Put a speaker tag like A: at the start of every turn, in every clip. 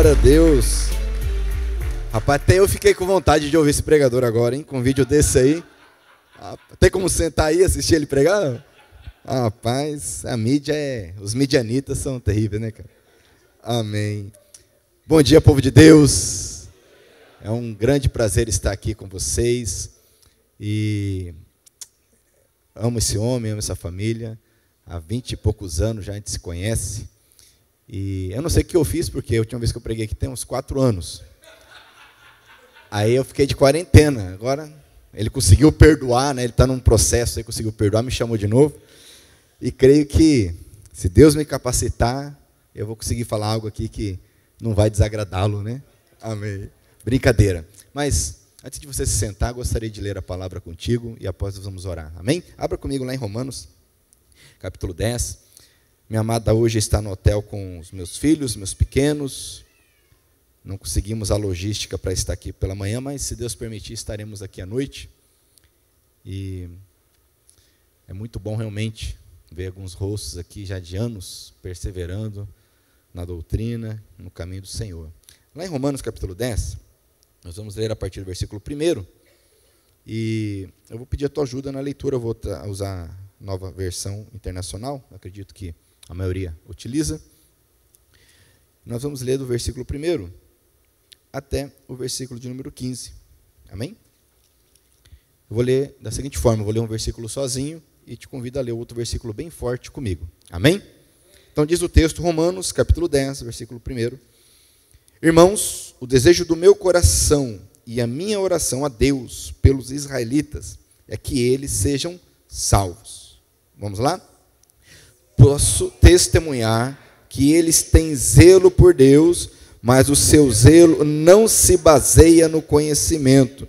A: Glória a Deus. Rapaz, até eu fiquei com vontade de ouvir esse pregador agora, hein? Com um vídeo desse aí. Tem como sentar aí e assistir ele pregar? Rapaz, a mídia os midianitas são terríveis, né, cara? Amém. Bom dia, povo de Deus. É um grande prazer estar aqui com vocês. E amo esse homem, amo essa família. Há 20 e poucos anos já a gente se conhece. E eu não sei o que eu fiz, porque a última vez que eu preguei aqui tem uns 4 anos. Aí eu fiquei de quarentena. Agora ele conseguiu perdoar, né? Ele está num processo, ele conseguiu perdoar, me chamou de novo. E creio que, se Deus me capacitar, eu vou conseguir falar algo aqui que não vai desagradá-lo, né? Amém. Brincadeira. Mas, antes de você se sentar, gostaria de ler a palavra contigo e após nós vamos orar. Amém? Abra comigo lá em Romanos, capítulo 10. Minha amada hoje está no hotel com os meus filhos, meus pequenos. Não conseguimos a logística para estar aqui pela manhã, mas se Deus permitir, estaremos aqui à noite. E é muito bom realmente ver alguns rostos aqui já de anos perseverando na doutrina, no caminho do Senhor. Lá em Romanos capítulo 10, nós vamos ler a partir do versículo 1. E eu vou pedir a tua ajuda na leitura, eu vou usar a nova versão internacional, acredito que a maioria utiliza. Nós vamos ler do versículo 1 até o versículo de número 15. Amém? Eu vou ler da seguinte forma, eu vou ler um versículo sozinho e te convido a ler outro versículo bem forte comigo. Amém? Então diz o texto, Romanos, capítulo 10, versículo 1. Irmãos, o desejo do meu coração e a minha oração a Deus pelos israelitas é que eles sejam salvos. Vamos lá? Posso testemunhar que eles têm zelo por Deus, mas o seu zelo não se baseia no conhecimento.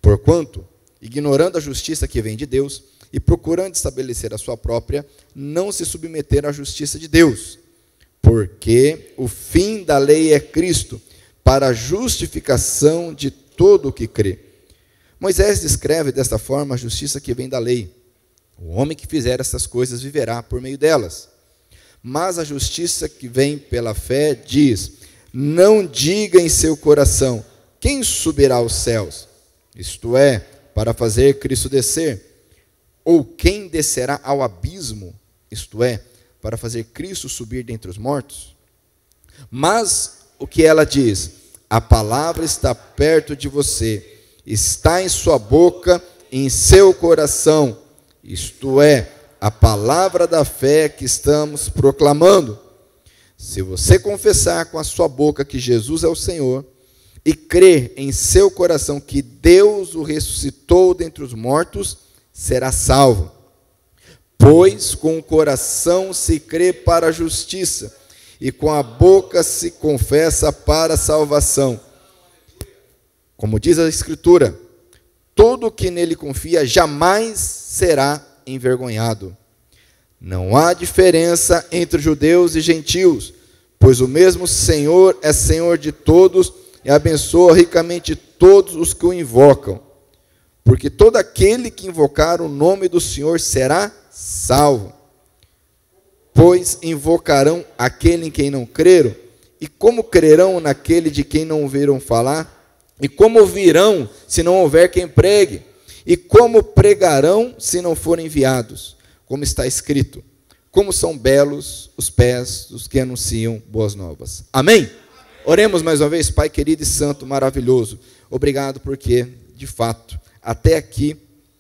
A: Porquanto, ignorando a justiça que vem de Deus e procurando estabelecer a sua própria, não se submeteram à justiça de Deus. Porque o fim da lei é Cristo, para a justificação de todo o que crê. Moisés descreve desta forma a justiça que vem da lei. O homem que fizer essas coisas viverá por meio delas. Mas a justiça que vem pela fé diz: não diga em seu coração, quem subirá aos céus? Isto é, para fazer Cristo descer. Ou quem descerá ao abismo? Isto é, para fazer Cristo subir dentre os mortos? Mas o que ela diz? A palavra está perto de você, está em sua boca e em seu coração. Isto é, a palavra da fé que estamos proclamando. Se você confessar com a sua boca que Jesus é o Senhor e crer em seu coração que Deus o ressuscitou dentre os mortos, será salvo. Pois com o coração se crê para a justiça e com a boca se confessa para a salvação. Como diz a Escritura, todo que nele confia jamais será envergonhado. Não há diferença entre judeus e gentios, pois o mesmo Senhor é Senhor de todos e abençoa ricamente todos os que o invocam. Porque todo aquele que invocar o nome do Senhor será salvo. Pois invocarão aquele em quem não creram, e como crerão naquele de quem não ouviram falar? E como ouvirão se não houver quem pregue? E como pregarão se não forem enviados? Como está escrito, como são belos os pés dos que anunciam boas novas. Amém? Oremos mais uma vez. Pai querido e santo, maravilhoso, obrigado porque, de fato, até aqui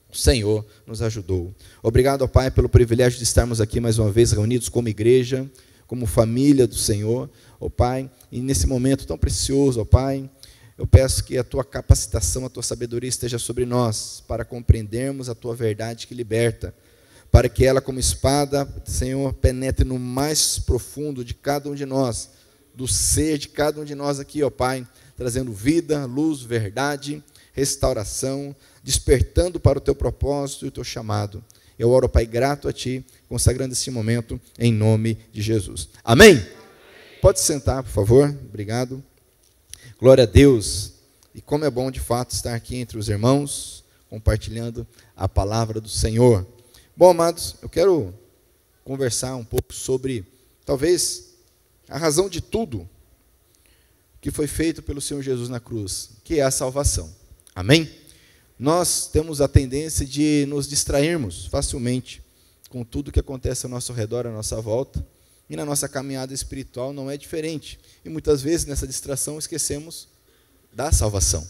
A: o Senhor nos ajudou. Obrigado, ó Pai, pelo privilégio de estarmos aqui mais uma vez reunidos como igreja, como família do Senhor, ó Pai, e nesse momento tão precioso, ó Pai, eu peço que a Tua capacitação, a Tua sabedoria esteja sobre nós, para compreendermos a Tua verdade que liberta, para que ela, como espada, Senhor, penetre no mais profundo de cada um de nós, do ser de cada um de nós aqui, ó Pai, trazendo vida, luz, verdade, restauração, despertando para o Teu propósito e o Teu chamado. Eu oro, Pai, grato a Ti, consagrando esse momento em nome de Jesus. Amém? Pode sentar, por favor. Obrigado. Glória a Deus. E como é bom, de fato, estar aqui entre os irmãos, compartilhando a palavra do Senhor. Bom, amados, eu quero conversar um pouco sobre, talvez, a razão de tudo que foi feito pelo Senhor Jesus na cruz, que é a salvação. Amém? Nós temos a tendência de nos distrairmos facilmente com tudo que acontece ao nosso redor, à nossa volta, e na nossa caminhada espiritual não é diferente. E muitas vezes nessa distração esquecemos da salvação,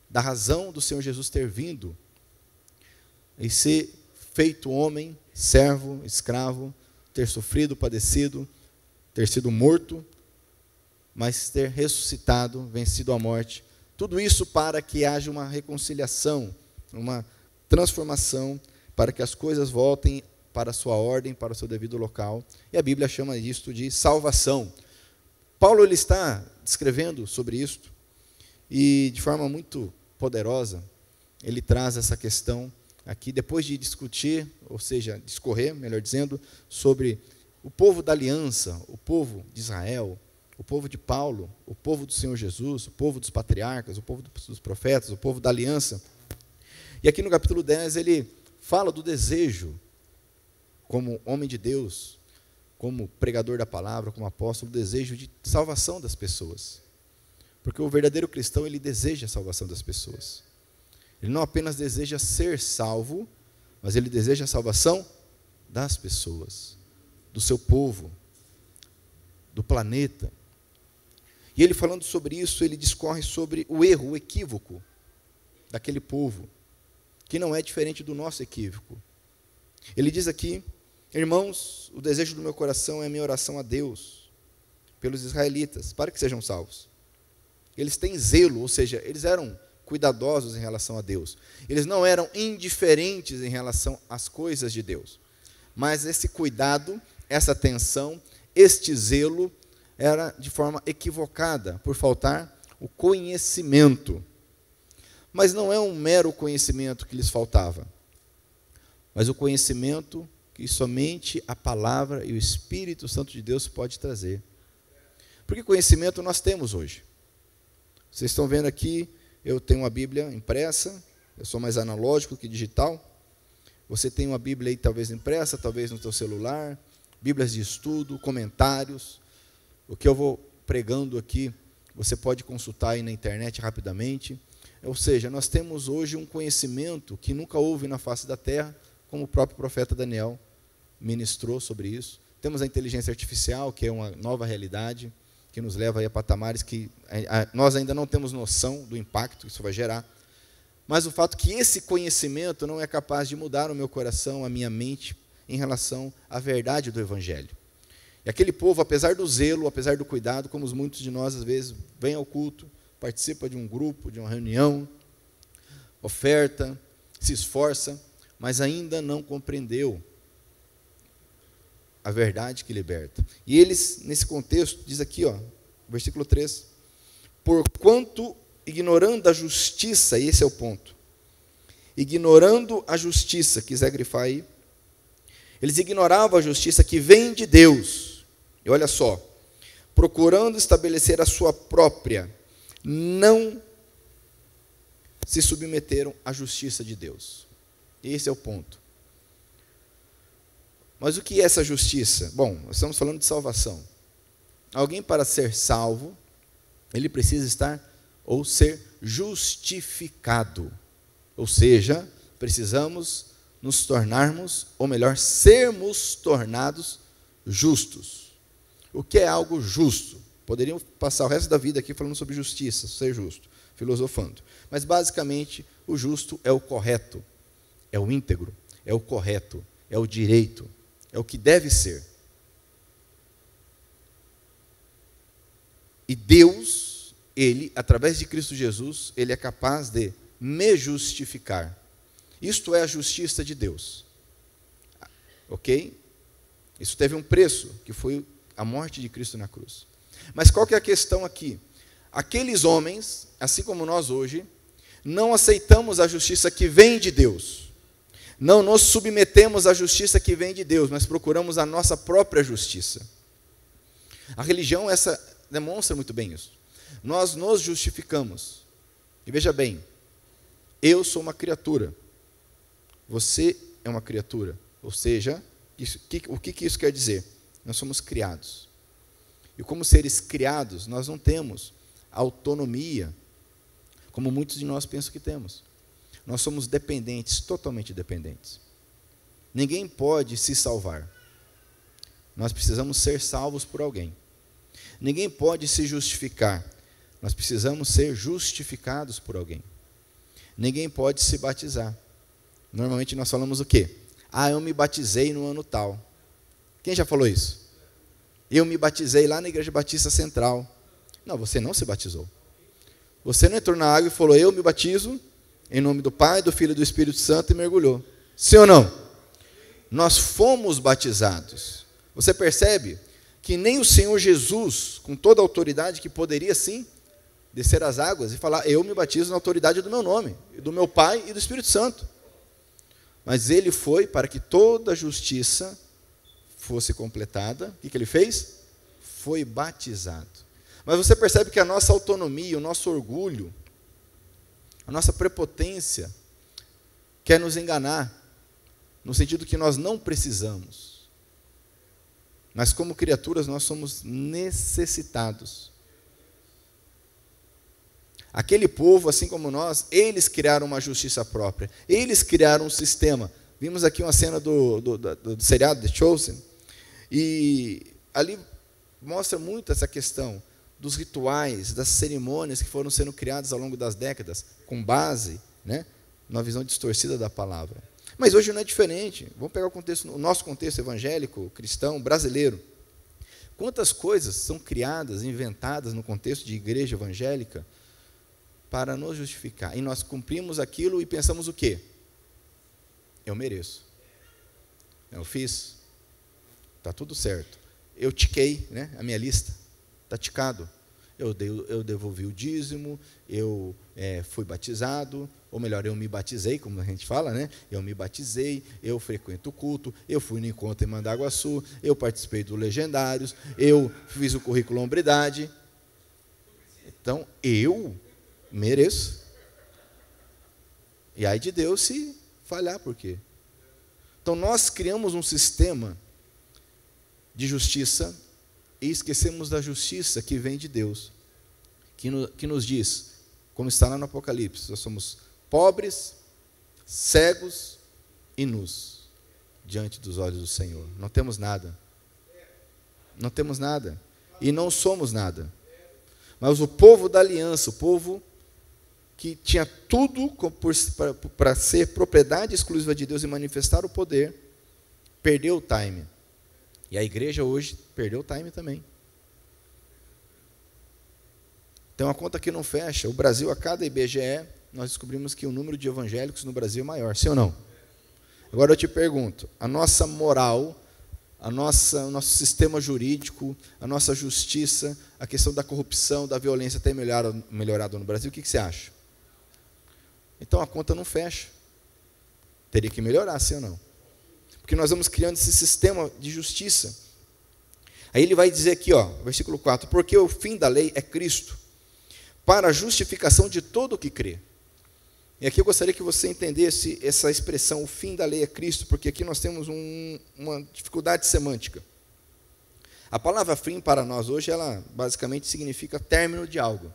A: da razão do Senhor Jesus ter vindo e ser feito homem, servo, escravo, ter sofrido, padecido, ter sido morto, mas ter ressuscitado, vencido a morte. Tudo isso para que haja uma reconciliação, uma transformação, para que as coisas voltem para a sua ordem, para o seu devido local. E a Bíblia chama isto de salvação. Paulo ele está descrevendo sobre isto, e de forma muito poderosa, ele traz essa questão aqui, depois de discutir, ou seja, discorrer, melhor dizendo, sobre o povo da aliança, o povo de Israel, o povo de Paulo, o povo do Senhor Jesus, o povo dos patriarcas, o povo dos profetas, o povo da aliança. E aqui no capítulo 10 ele fala do desejo, como homem de Deus, como pregador da palavra, como apóstolo, o desejo de salvação das pessoas. Porque o verdadeiro cristão, ele deseja a salvação das pessoas. Ele não apenas deseja ser salvo, mas ele deseja a salvação das pessoas, do seu povo, do planeta. E ele falando sobre isso, ele discorre sobre o erro, o equívoco daquele povo, que não é diferente do nosso equívoco. Ele diz aqui: irmãos, o desejo do meu coração é a minha oração a Deus, pelos israelitas, para que sejam salvos. Eles têm zelo, ou seja, eles eram cuidadosos em relação a Deus. Eles não eram indiferentes em relação às coisas de Deus. Mas esse cuidado, essa atenção, este zelo, era de forma equivocada, por faltar o conhecimento. Mas não é um mero conhecimento que lhes faltava, mas o conhecimento que somente a palavra e o Espírito Santo de Deus pode trazer. Porque conhecimento nós temos hoje. Vocês estão vendo aqui, eu tenho uma Bíblia impressa, eu sou mais analógico que digital. Você tem uma Bíblia aí talvez impressa, talvez no seu celular, Bíblias de estudo, comentários. O que eu vou pregando aqui, você pode consultar aí na internet rapidamente. Ou seja, nós temos hoje um conhecimento que nunca houve na face da terra, como o próprio profeta Daniel ministrou sobre isso. Temos a inteligência artificial, que é uma nova realidade, que nos leva aí a patamares que nós ainda não temos noção do impacto que isso vai gerar. Mas o fato que esse conhecimento não é capaz de mudar o meu coração, a minha mente, em relação à verdade do Evangelho. E aquele povo, apesar do zelo, apesar do cuidado, como muitos de nós, às vezes, vêm ao culto, participa de um grupo, de uma reunião, oferta, se esforça, mas ainda não compreendeu a verdade que liberta. E eles, nesse contexto, diz aqui, versículo 3, porquanto, ignorando a justiça, esse é o ponto, ignorando a justiça, quiser grifar aí, eles ignoravam a justiça que vem de Deus, e olha só, procurando estabelecer a sua própria, não se submeteram à justiça de Deus. Esse é o ponto. Mas o que é essa justiça? Bom, nós estamos falando de salvação. Alguém, para ser salvo, ele precisa estar ou ser justificado. Ou seja, precisamos nos tornarmos, ou melhor, sermos tornados justos. O que é algo justo? Poderiam passar o resto da vida aqui falando sobre justiça, ser justo, filosofando. Mas, basicamente, o justo é o correto, é o íntegro, é o correto, é o direito, é o que deve ser. E Deus, Ele, através de Cristo Jesus, Ele é capaz de me justificar. Isto é a justiça de Deus. Ok? Isso teve um preço, que foi a morte de Cristo na cruz. Mas qual que é a questão aqui? Aqueles homens, assim como nós hoje, não aceitamos a justiça que vem de Deus. Não nos submetemos à justiça que vem de Deus, mas procuramos a nossa própria justiça. A religião, essa demonstra muito bem isso. Nós nos justificamos. E veja bem, eu sou uma criatura. Você é uma criatura. Ou seja, o que isso quer dizer? Nós somos criados. E como seres criados, nós não temos autonomia, como muitos de nós pensam que temos. Nós somos dependentes, totalmente dependentes. Ninguém pode se salvar. Nós precisamos ser salvos por alguém. Ninguém pode se justificar. Nós precisamos ser justificados por alguém. Ninguém pode se batizar. Normalmente nós falamos o quê? Eu me batizei no ano tal. Quem já falou isso? Eu me batizei lá na Igreja Batista Central. Não, você não se batizou. Você não entrou na água e falou, eu me batizo em nome do Pai, do Filho e do Espírito Santo e mergulhou. Sim ou não? Nós fomos batizados. Você percebe que nem o Senhor Jesus, com toda a autoridade que poderia sim, descer as águas e falar, eu me batizo na autoridade do meu nome, do meu Pai e do Espírito Santo. Mas ele foi para que toda a justiça fosse completada. O que ele fez? Foi batizado. Mas você percebe que a nossa autonomia, o nosso orgulho, a nossa prepotência quer nos enganar, no sentido que nós não precisamos. Mas como criaturas nós somos necessitados. Aquele povo, assim como nós, eles criaram uma justiça própria. Eles criaram um sistema. Vimos aqui uma cena do seriado The Chosen. E ali mostra muito essa questão dos rituais, das cerimônias que foram sendo criadas ao longo das décadas, com base, numa visão distorcida da palavra. Mas hoje não é diferente. Vamos pegar o nosso contexto evangélico, cristão, brasileiro. Quantas coisas são criadas, inventadas no contexto de igreja evangélica para nos justificar. E nós cumprimos aquilo e pensamos o quê? Eu mereço. Eu fiz. Está tudo certo. Eu tiquei, a minha lista. Está ticado. Eu devolvi o dízimo, eu fui batizado, ou melhor, eu me batizei, como a gente fala, eu me batizei, eu frequento o culto, eu fui no encontro em Mandaguaçu, eu participei do Legendários, eu fiz o currículo Hombridade. Então, eu mereço. E aí de Deus se falhar, por quê? Então, nós criamos um sistema de justiça e esquecemos da justiça que vem de Deus, que nos diz, como está lá no Apocalipse, nós somos pobres, cegos e nus, diante dos olhos do Senhor. Não temos nada. Não temos nada. E não somos nada. Mas o povo da aliança, o povo que tinha tudo para ser propriedade exclusiva de Deus e manifestar o poder, perdeu o time. E a igreja hoje perdeu o time também. Tem uma conta que não fecha. O Brasil, a cada IBGE, nós descobrimos que o número de evangélicos no Brasil é maior. Sim ou não? Agora eu te pergunto, a nossa moral, o nosso sistema jurídico, a nossa justiça, a questão da corrupção, da violência tem melhorado no Brasil, o que você acha? Então a conta não fecha. Teria que melhorar, sim ou não? Porque nós vamos criando esse sistema de justiça. Aí ele vai dizer aqui, versículo 4, porque o fim da lei é Cristo, para a justificação de todo o que crê. E aqui eu gostaria que você entendesse essa expressão, o fim da lei é Cristo, porque aqui nós temos uma dificuldade semântica. A palavra fim para nós hoje, ela basicamente significa término de algo.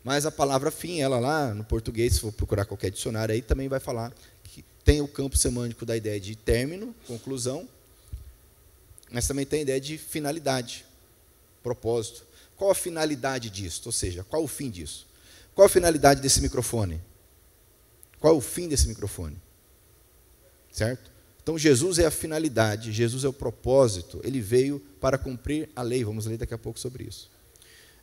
A: Mas a palavra fim, ela lá no português, se for procurar qualquer dicionário aí, também vai falar que tem o campo semântico da ideia de término, conclusão, mas também tem a ideia de finalidade, propósito. Qual a finalidade disso? Ou seja, qual o fim disso? Qual a finalidade desse microfone? Qual é o fim desse microfone? Certo? Então, Jesus é a finalidade, Jesus é o propósito, ele veio para cumprir a lei. Vamos ler daqui a pouco sobre isso.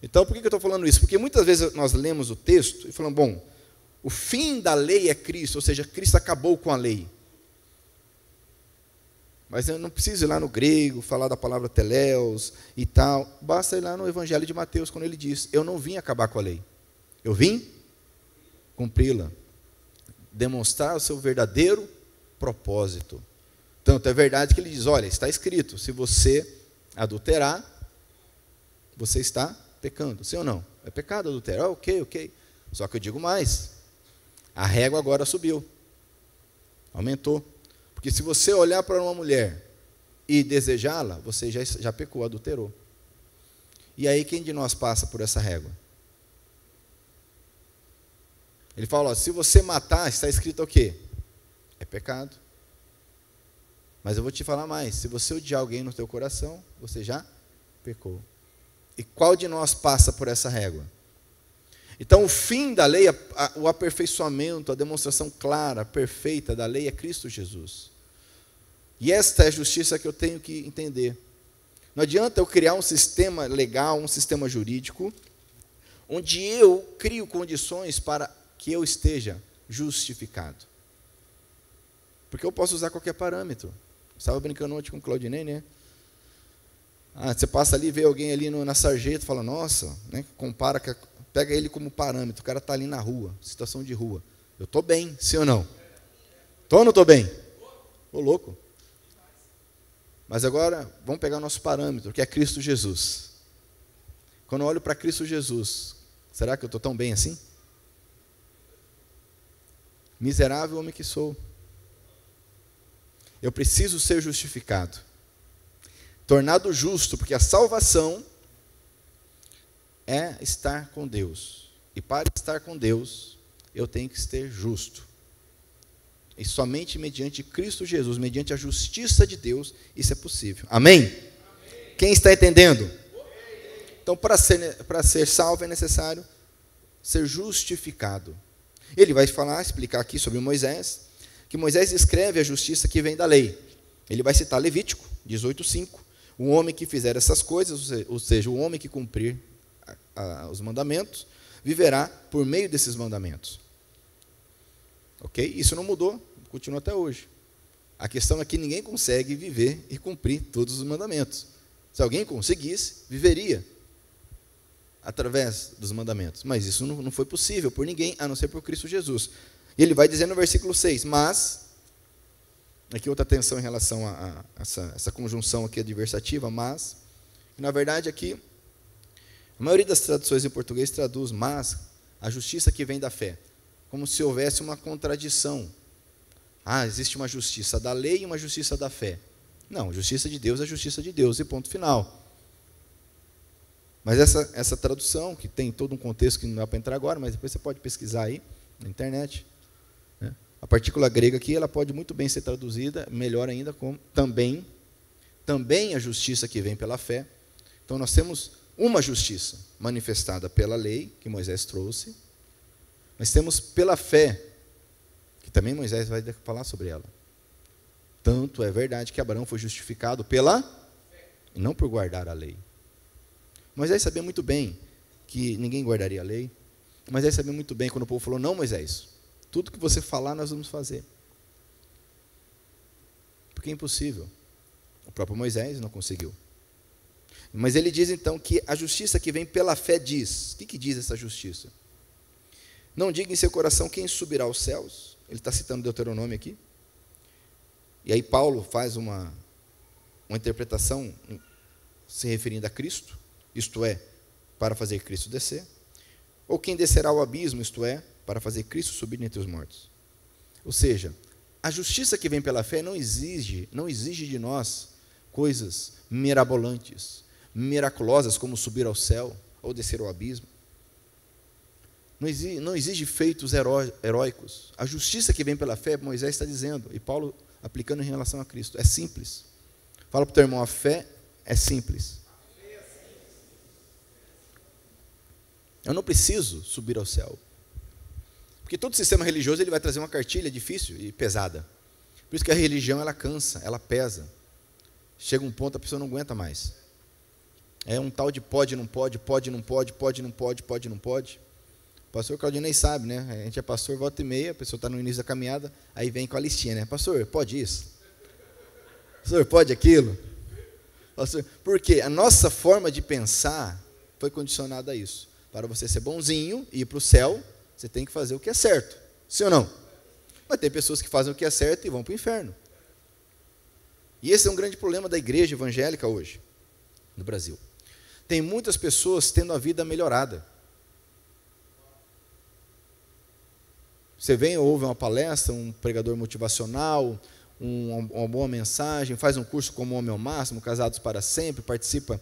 A: Então, por que eu estou falando isso? Porque muitas vezes nós lemos o texto e falamos, bom, o fim da lei é Cristo, ou seja, Cristo acabou com a lei. Mas eu não preciso ir lá no grego, falar da palavra teléos e tal. Basta ir lá no Evangelho de Mateus, quando ele diz, eu não vim acabar com a lei. Eu vim cumpri-la. Demonstrar o seu verdadeiro propósito. Tanto é verdade que ele diz, olha, está escrito, se você adulterar, você está pecando. Sim ou não? É pecado adulterar? Ok. Só que eu digo mais. A régua agora subiu. Aumentou. Porque se você olhar para uma mulher e desejá-la, você já pecou, adulterou. E aí quem de nós passa por essa régua? Ele fala, ó, se você matar, está escrito o quê? É pecado. Mas eu vou te falar mais, se você odiar alguém no teu coração, você já pecou. E qual de nós passa por essa régua? Então o fim da lei, o aperfeiçoamento, a demonstração clara, perfeita da lei é Cristo Jesus. E esta é a justiça que eu tenho que entender. Não adianta eu criar um sistema legal, um sistema jurídico, onde eu crio condições para que eu esteja justificado. Porque eu posso usar qualquer parâmetro. Estava brincando ontem com o Claudinei, né? Você passa ali, vê alguém ali na sarjeta, fala, nossa, né? Compara, pega ele como parâmetro, o cara está ali na rua, situação de rua. Eu estou bem, sim ou não? Estou ou não estou bem? Ô louco. Mas agora, vamos pegar o nosso parâmetro, que é Cristo Jesus. Quando eu olho para Cristo Jesus, será que eu estou tão bem assim? Miserável homem que sou. Eu preciso ser justificado. Tornado justo, porque a salvação é estar com Deus. E para estar com Deus, eu tenho que ser justo. E somente mediante Cristo Jesus, mediante a justiça de Deus, isso é possível. Amém? Amém. Quem está entendendo? Então, para ser salvo é necessário ser justificado. Ele vai explicar aqui sobre Moisés, que Moisés escreve a justiça que vem da lei. Ele vai citar Levítico 18:5. O homem que fizer essas coisas, ou seja, o homem que cumprir os mandamentos, viverá por meio desses mandamentos. Ok? Isso não mudou, continua até hoje. A questão é que ninguém consegue viver e cumprir todos os mandamentos. Se alguém conseguisse, viveria através dos mandamentos. Mas isso não foi possível por ninguém, a não ser por Cristo Jesus. E ele vai dizer no versículo 6, mas, aqui outra atenção em relação a essa conjunção aqui adversativa, mas, na verdade aqui, a maioria das traduções em português traduz, mas, a justiça que vem da fé, como se houvesse uma contradição. Existe uma justiça da lei e uma justiça da fé. Não, a justiça de Deus é a justiça de Deus, e ponto final. Mas essa tradução, que tem todo um contexto que não dá para entrar agora, mas depois você pode pesquisar aí, na internet, né? A partícula grega aqui, ela pode muito bem ser traduzida, melhor ainda, como também a justiça que vem pela fé. Então nós temos uma justiça manifestada pela lei, que Moisés trouxe, mas temos pela fé, que também Moisés vai falar sobre ela. Tanto é verdade que Abraão foi justificado pela fé, e não por guardar a lei. Moisés sabia muito bem que ninguém guardaria a lei. Moisés sabia muito bem quando o povo falou, não, Moisés, tudo que você falar nós vamos fazer. Porque é impossível. O próprio Moisés não conseguiu. Mas ele diz então que a justiça que vem pela fé diz. O que diz essa justiça? Não diga em seu coração quem subirá aos céus. Ele está citando Deuteronômio aqui. E aí Paulo faz uma interpretação se referindo a Cristo, isto é, para fazer Cristo descer. Ou quem descerá ao abismo, isto é, para fazer Cristo subir entre os mortos. Ou seja, a justiça que vem pela fé não exige de nós coisas mirabolantes, miraculosas, como subir ao céu ou descer ao abismo. Não exige feitos heróicos. A justiça que vem pela fé, Moisés está dizendo, e Paulo aplicando em relação a Cristo, é simples. Fala para o teu irmão, a fé é simples. Eu não preciso subir ao céu. Porque todo sistema religioso ele vai trazer uma cartilha difícil e pesada. Por isso que a religião ela cansa, ela pesa. Chega um ponto a pessoa não aguenta mais. É um tal de pode, não pode, pode, não pode, pode, não pode, pode, não pode. O pastor Claudinei sabe, né? A gente é pastor, volta e meia, a pessoa está no início da caminhada, aí vem com a listinha, né? Pastor, pode isso? Pastor, pode aquilo? Pastor, porque a nossa forma de pensar foi condicionada a isso. Para você ser bonzinho e ir para o céu, você tem que fazer o que é certo. Sim ou não? Mas tem pessoas que fazem o que é certo e vão para o inferno. E esse é um grande problema da igreja evangélica hoje, no Brasil. Tem muitas pessoas tendo a vida melhorada. Você vem ou ouve uma palestra, um pregador motivacional, uma boa mensagem, faz um curso como Homem ao Máximo, Casados para Sempre, participa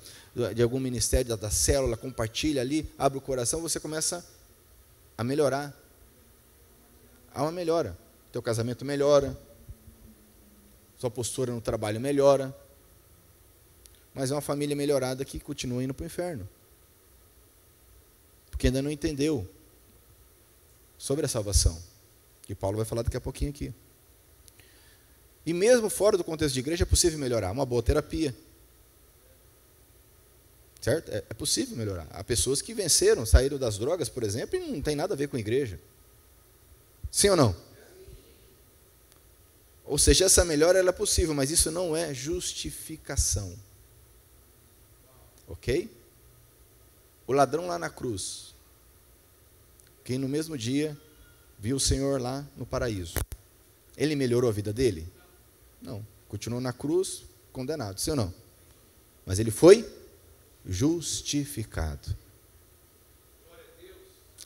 A: de algum ministério da célula, compartilha ali, abre o coração, você começa a melhorar. Há uma melhora. Teu casamento melhora, sua postura no trabalho melhora, mas é uma família melhorada que continua indo para o inferno, porque ainda não entendeu sobre a salvação, que Paulo vai falar daqui a pouquinho aqui. E mesmo fora do contexto de igreja é possível melhorar, uma boa terapia, certo? É possível melhorar. Há pessoas que venceram, saíram das drogas, por exemplo, e não tem nada a ver com a igreja. Sim ou não? Ou seja, essa melhora ela é possível, mas isso não é justificação. Ok? O ladrão lá na cruz, quem no mesmo dia viu o Senhor lá no paraíso, ele melhorou a vida dele? Não. Continuou na cruz, condenado, sim ou não? Mas ele foi justificado.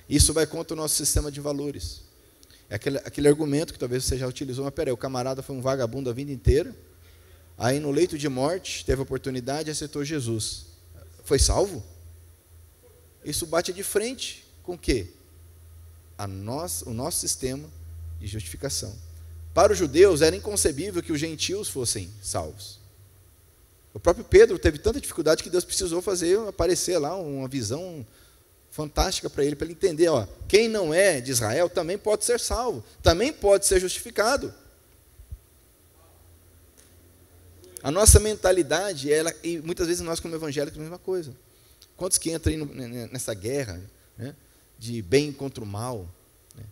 A: Isso vai contra o nosso sistema de valores. É aquele argumento que talvez você já utilizou, mas peraí, o camarada foi um vagabundo a vida inteira, aí no leito de morte, teve a oportunidade e aceitou Jesus. Foi salvo? Isso bate de frente com o quê? O nosso sistema de justificação. Para os judeus era inconcebível que os gentios fossem salvos. O próprio Pedro teve tanta dificuldade que Deus precisou fazer aparecer lá uma visão fantástica para ele entender, ó, quem não é de Israel também pode ser salvo, também pode ser justificado. A nossa mentalidade, e muitas vezes nós como evangélicos, a mesma coisa. Quantos que entram aí nessa guerra, né, de bem contra o mal? Né?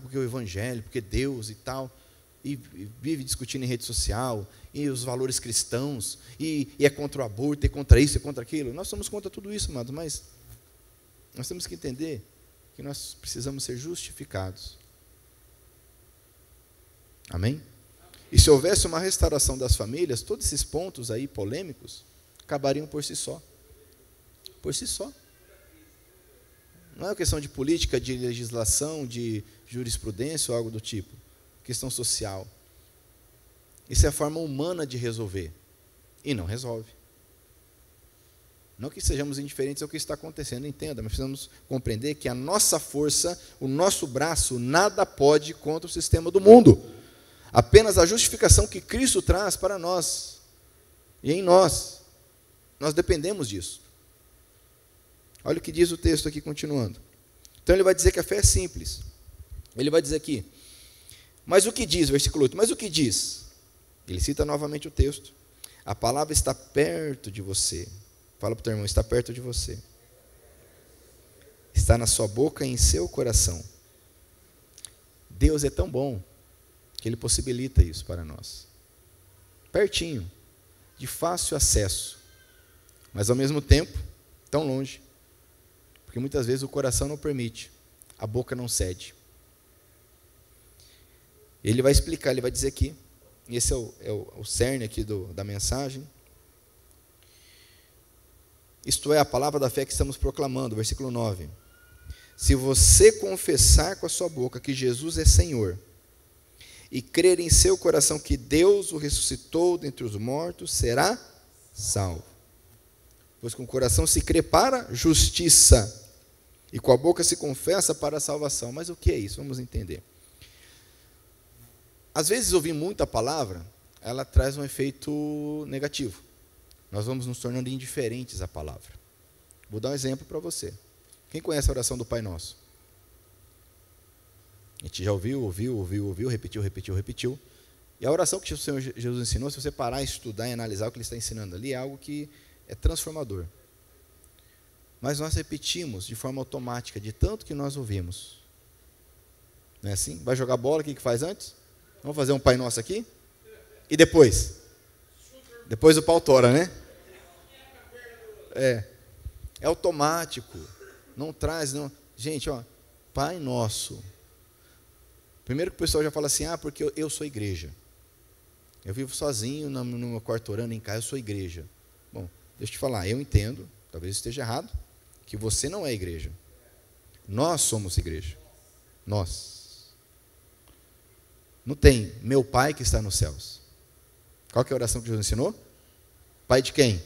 A: Porque o evangelho, porque Deus e tal, e vive discutindo em rede social, e os valores cristãos, e é contra o aborto, é contra isso, é contra aquilo. Nós somos contra tudo isso, amados, mas nós temos que entender que nós precisamos ser justificados. Amém? E se houvesse uma restauração das famílias, todos esses pontos aí polêmicos acabariam por si só. Por si só. Não é uma questão de política, de legislação, de jurisprudência ou algo do tipo. Questão social. Isso é a forma humana de resolver. E não resolve. Não que sejamos indiferentes ao que está acontecendo, entenda, mas precisamos compreender que a nossa força, o nosso braço, nada pode contra o sistema do mundo. Apenas a justificação que Cristo traz para nós. E em nós. Nós dependemos disso. Olha o que diz o texto aqui, continuando. Então ele vai dizer que a fé é simples. Ele vai dizer aqui, mas o que diz, versículo 8, mas o que diz? Ele cita novamente o texto. A palavra está perto de você. Fala para o teu irmão, está perto de você. Está na sua boca e em seu coração. Deus é tão bom que Ele possibilita isso para nós. Pertinho, de fácil acesso, mas ao mesmo tempo, tão longe. Porque muitas vezes o coração não permite, a boca não cede. Ele vai explicar, ele vai dizer aqui, e esse é o cerne aqui da mensagem. Isto é a palavra da fé que estamos proclamando, versículo 9. Se você confessar com a sua boca que Jesus é Senhor, e crer em seu coração que Deus o ressuscitou dentre os mortos, será salvo. Pois com o coração se crê para justiça, e com a boca se confessa para a salvação. Mas o que é isso? Vamos entender. Às vezes ouvir muita palavra, ela traz um efeito negativo. Nós vamos nos tornando indiferentes à palavra. Vou dar um exemplo para você. Quem conhece a oração do Pai Nosso? A gente já ouviu, repetiu. E a oração que o Senhor Jesus ensinou, se você parar, estudar e analisar o que Ele está ensinando ali, é algo que é transformador. Mas nós repetimos de forma automática, de tanto que nós ouvimos. Não é assim? Vai jogar bola, o que faz antes? Vamos fazer um Pai Nosso aqui? E depois? Depois o pau tora, né? É automático. Não traz, não. Gente, ó, Pai Nosso. Primeiro que o pessoal já fala assim, porque eu sou igreja. Eu vivo sozinho no meu quarto orando em casa, eu sou igreja. Bom, deixa eu te falar, eu entendo, talvez esteja errado, que você não é igreja. Nós somos igreja. Nós. Não tem meu Pai que está nos céus. Qual que é a oração que Jesus ensinou? Pai de quem?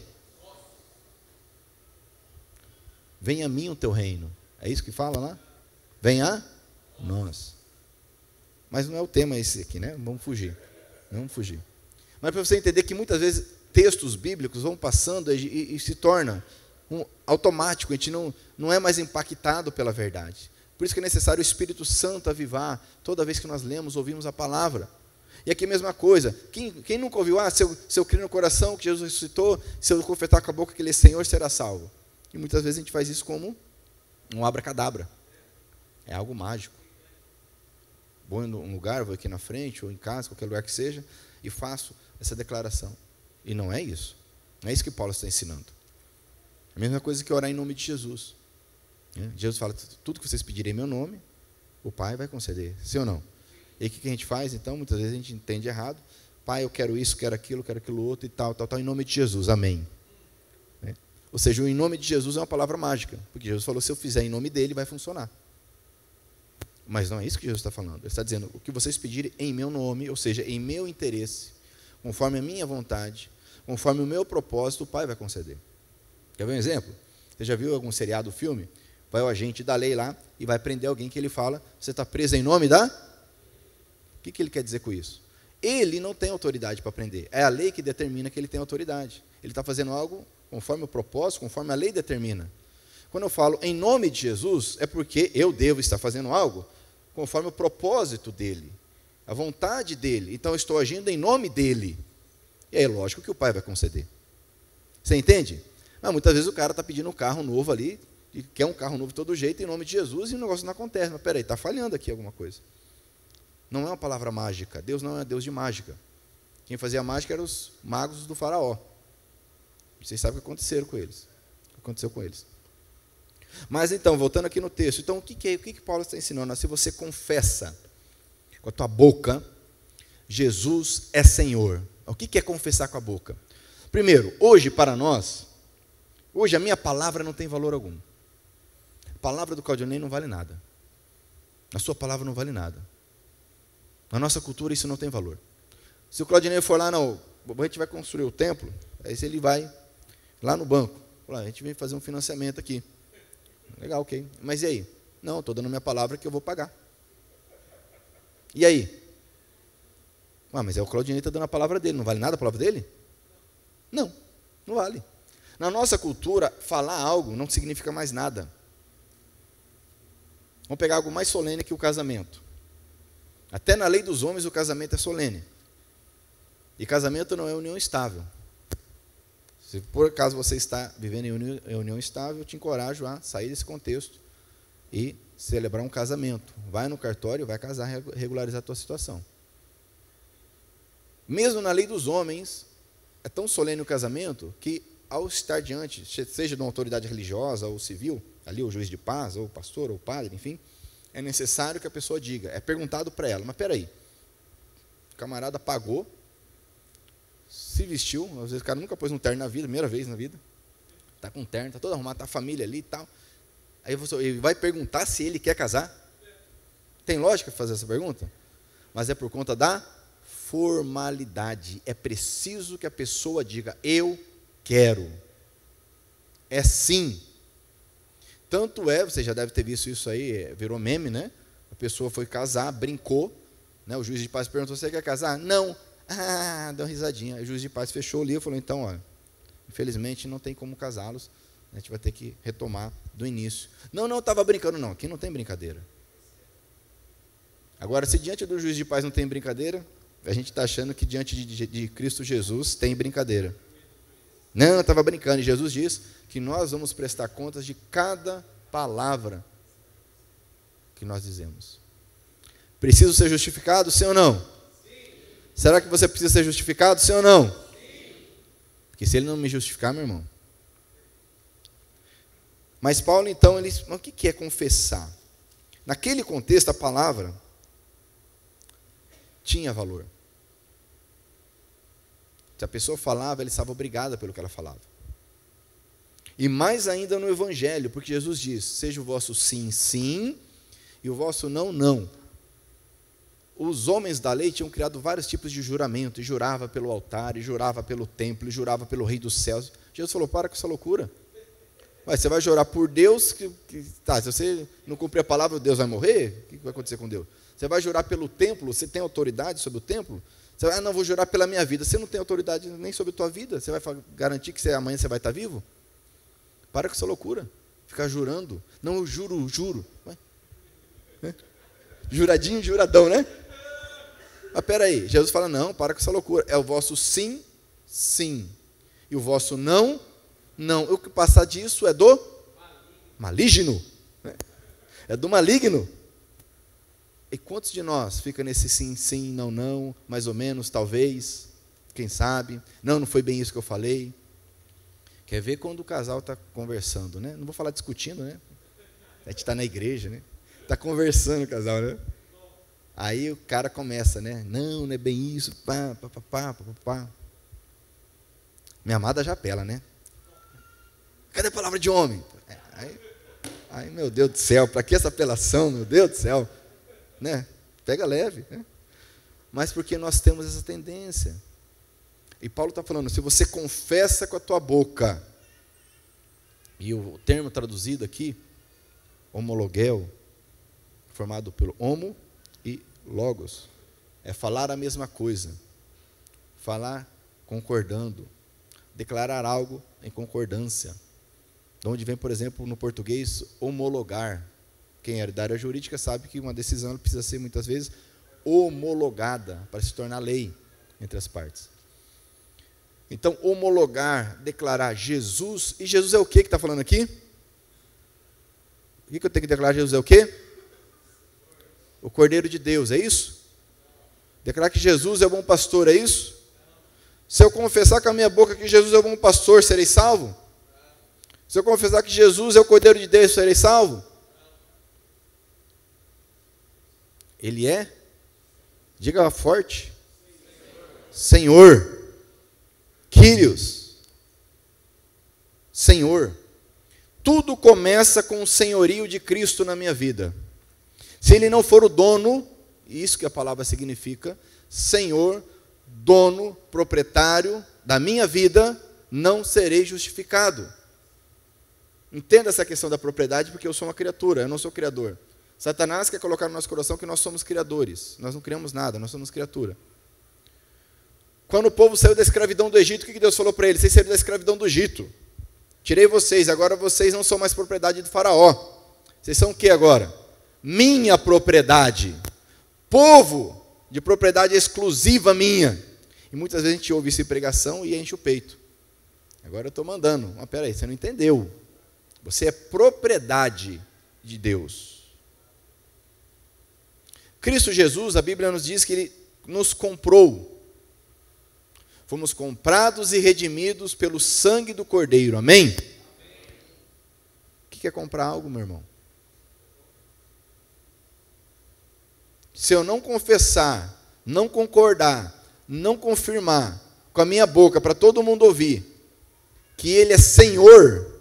A: Venha a mim o teu reino. É isso que fala lá? Venha a nós. Mas não é o tema esse aqui, né? Vamos fugir. Vamos fugir. Mas para você entender que muitas vezes textos bíblicos vão passando e se torna automático, a gente não é mais impactado pela verdade. Por isso que é necessário o Espírito Santo avivar toda vez que nós lemos, ouvimos a palavra. E aqui a mesma coisa, quem nunca ouviu, se eu crer no coração que Jesus ressuscitou, se eu confessar com a boca que Ele é Senhor, será salvo. E muitas vezes a gente faz isso como um abracadabra. É algo mágico. Vou em um lugar, vou aqui na frente, ou em casa, qualquer lugar que seja, e faço essa declaração. E não é isso. Não é isso que Paulo está ensinando. A mesma coisa que orar em nome de Jesus. Jesus fala, tudo que vocês pedirem em meu nome, o Pai vai conceder. Sim ou não? E o que a gente faz, então? Muitas vezes a gente entende errado. Pai, eu quero isso, quero aquilo outro e tal, em nome de Jesus, amém. Ou seja, o em nome de Jesus é uma palavra mágica, porque Jesus falou, se eu fizer em nome dele, vai funcionar. Mas não é isso que Jesus está falando. Ele está dizendo, o que vocês pedirem em meu nome, ou seja, em meu interesse, conforme a minha vontade, conforme o meu propósito, o Pai vai conceder. Quer ver um exemplo? Você já viu algum seriado, filme? Vai o agente da lei lá e vai prender alguém que ele fala, você está preso em nome da... O que ele quer dizer com isso? Ele não tem autoridade para prender. É a lei que determina que ele tem autoridade. Ele está fazendo algo conforme o propósito, conforme a lei determina. Quando eu falo em nome de Jesus, é porque eu devo estar fazendo algo conforme o propósito dele, a vontade dele. Então eu estou agindo em nome dele. E aí é lógico que o Pai vai conceder. Você entende? Mas muitas vezes o cara está pedindo um carro novo ali, e quer um carro novo de todo jeito, em nome de Jesus, e o negócio não acontece. Mas peraí, está falhando aqui alguma coisa. Não é uma palavra mágica. Deus não é Deus de mágica. Quem fazia mágica eram os magos do faraó. Vocês sabem o que aconteceu com eles. Mas então, voltando aqui no texto, então o que Paulo está ensinando? Se você confessa com a tua boca, Jesus é Senhor. O que é confessar com a boca? Primeiro, hoje para nós, hoje a minha palavra não tem valor algum. A palavra do Claudionei não vale nada. A sua palavra não vale nada. Na nossa cultura isso não tem valor. Se o Claudionei for lá, não, a gente vai construir o templo, aí se ele vai lá no banco, a gente vem fazer um financiamento aqui. Legal, ok. Mas e aí? Não, estou dando minha palavra que eu vou pagar. E aí? Mas é o Claudionei está dando a palavra dele, não vale nada a palavra dele? Não, não vale. Na nossa cultura, falar algo não significa mais nada. Vamos pegar algo mais solene que o casamento. Até na lei dos homens o casamento é solene. E casamento não é união estável. Se por acaso você está vivendo em união estável, eu te encorajo a sair desse contexto e celebrar um casamento. Vai no cartório, vai casar, regularizar a tua situação. Mesmo na lei dos homens, é tão solene o casamento que, ao estar diante, seja de uma autoridade religiosa ou civil, ali o juiz de paz, ou o pastor, ou o padre, enfim, é necessário que a pessoa diga, é perguntado para ela, mas peraí, o camarada pagou, se vestiu, às vezes o cara nunca pôs um terno na vida, primeira vez na vida, está com um terno, está todo arrumado, está a família ali e tal, aí ele vai perguntar se ele quer casar? Tem lógica fazer essa pergunta? Mas é por conta da formalidade, é preciso que a pessoa diga, eu quero, é sim. Tanto é, você já deve ter visto isso aí, virou meme, né? A pessoa foi casar, brincou, né? O juiz de paz perguntou, você quer casar? Não. Deu uma risadinha. Aí o juiz de paz fechou o livro e falou, então, ó, infelizmente não tem como casá-los, a gente vai ter que retomar do início. Não, estava brincando, não, aqui não tem brincadeira. Agora, se diante do juiz de paz não tem brincadeira, a gente está achando que diante de Cristo Jesus tem brincadeira. Não, estava brincando, e Jesus diz que nós vamos prestar contas de cada palavra que nós dizemos. Preciso ser justificado, sim ou não? Sim. Será que você precisa ser justificado, sim ou não? Sim. Porque se ele não me justificar, meu irmão. Mas Paulo, então, o que é confessar? Naquele contexto, a palavra tinha valor. Se a pessoa falava, ela estava obrigada pelo que ela falava. E mais ainda no Evangelho, porque Jesus diz, seja o vosso sim, sim, e o vosso não, não. os homens da lei tinham criado vários tipos de juramento, e jurava pelo altar, e jurava pelo templo, e jurava pelo rei dos céus. Jesus falou, para com essa loucura. Mas você vai jurar por Deus, tá, se você não cumprir a palavra, Deus vai morrer? O que vai acontecer com Deus? Você vai jurar pelo templo, você tem autoridade sobre o templo? Você vai, não, vou jurar pela minha vida. Você não tem autoridade nem sobre a tua vida, você vai garantir que amanhã você vai estar vivo? Para com essa loucura, ficar jurando. Não, eu juro. Vai. Juradinho, juradão, né? Mas peraí, Jesus fala, não, para com essa loucura. É o vosso sim, sim. E o vosso não, não. O que passar disso é do maligno. É do maligno. E quantos de nós fica nesse sim, sim, não, não, mais ou menos, talvez, quem sabe? Não foi bem isso que eu falei. Quer ver quando o casal está conversando, né? Não vou falar discutindo, né? A gente está na igreja, né? Está conversando o casal, né? Aí o cara começa, né? Não é bem isso, pá. Minha amada já apela, né? Cadê a palavra de homem? Aí, meu Deus do céu, para que essa apelação, meu Deus do céu? Né? Pega leve, né? Mas porque nós temos essa tendência. E Paulo está falando, se você confessa com a tua boca, e o termo traduzido aqui, homologel, formado pelo homo e logos, é falar a mesma coisa, falar concordando, declarar algo em concordância, de onde vem, por exemplo, no português, homologar. Quem é da área jurídica sabe que uma decisão precisa ser, muitas vezes, homologada, para se tornar lei entre as partes. Então, homologar, declarar Jesus, e Jesus é o que está falando aqui? O que eu tenho que declarar? Jesus é o quê? O Cordeiro de Deus, é isso? Declarar que Jesus é o bom pastor, é isso? Se eu confessar com a minha boca que Jesus é o bom pastor, serei salvo? Se eu confessar que Jesus é o Cordeiro de Deus, serei salvo? Ele é? Diga forte. Senhor. Kyrios. Senhor. Tudo começa com o senhorio de Cristo na minha vida. Se Ele não for o dono, isso que a palavra significa, Senhor, dono, proprietário da minha vida, não serei justificado. Entenda essa questão da propriedade, porque eu sou uma criatura, eu não sou criador. Satanás quer colocar no nosso coração que nós somos criadores. Nós não criamos nada, nós somos criatura. Quando o povo saiu da escravidão do Egito, o que Deus falou para eles? Vocês saíram da escravidão do Egito. Tirei vocês, agora vocês não são mais propriedade do faraó. Vocês são o que agora? Minha propriedade. Povo de propriedade exclusiva minha. E muitas vezes a gente ouve isso em pregação e enche o peito. Agora eu estou mandando. Mas peraí, você não entendeu. Você é propriedade de Deus. Cristo Jesus, a Bíblia nos diz que Ele nos comprou. Fomos comprados e redimidos pelo sangue do Cordeiro. Amém? O que é comprar algo, meu irmão? Se eu não confessar, não concordar, não confirmar com a minha boca para todo mundo ouvir que Ele é Senhor,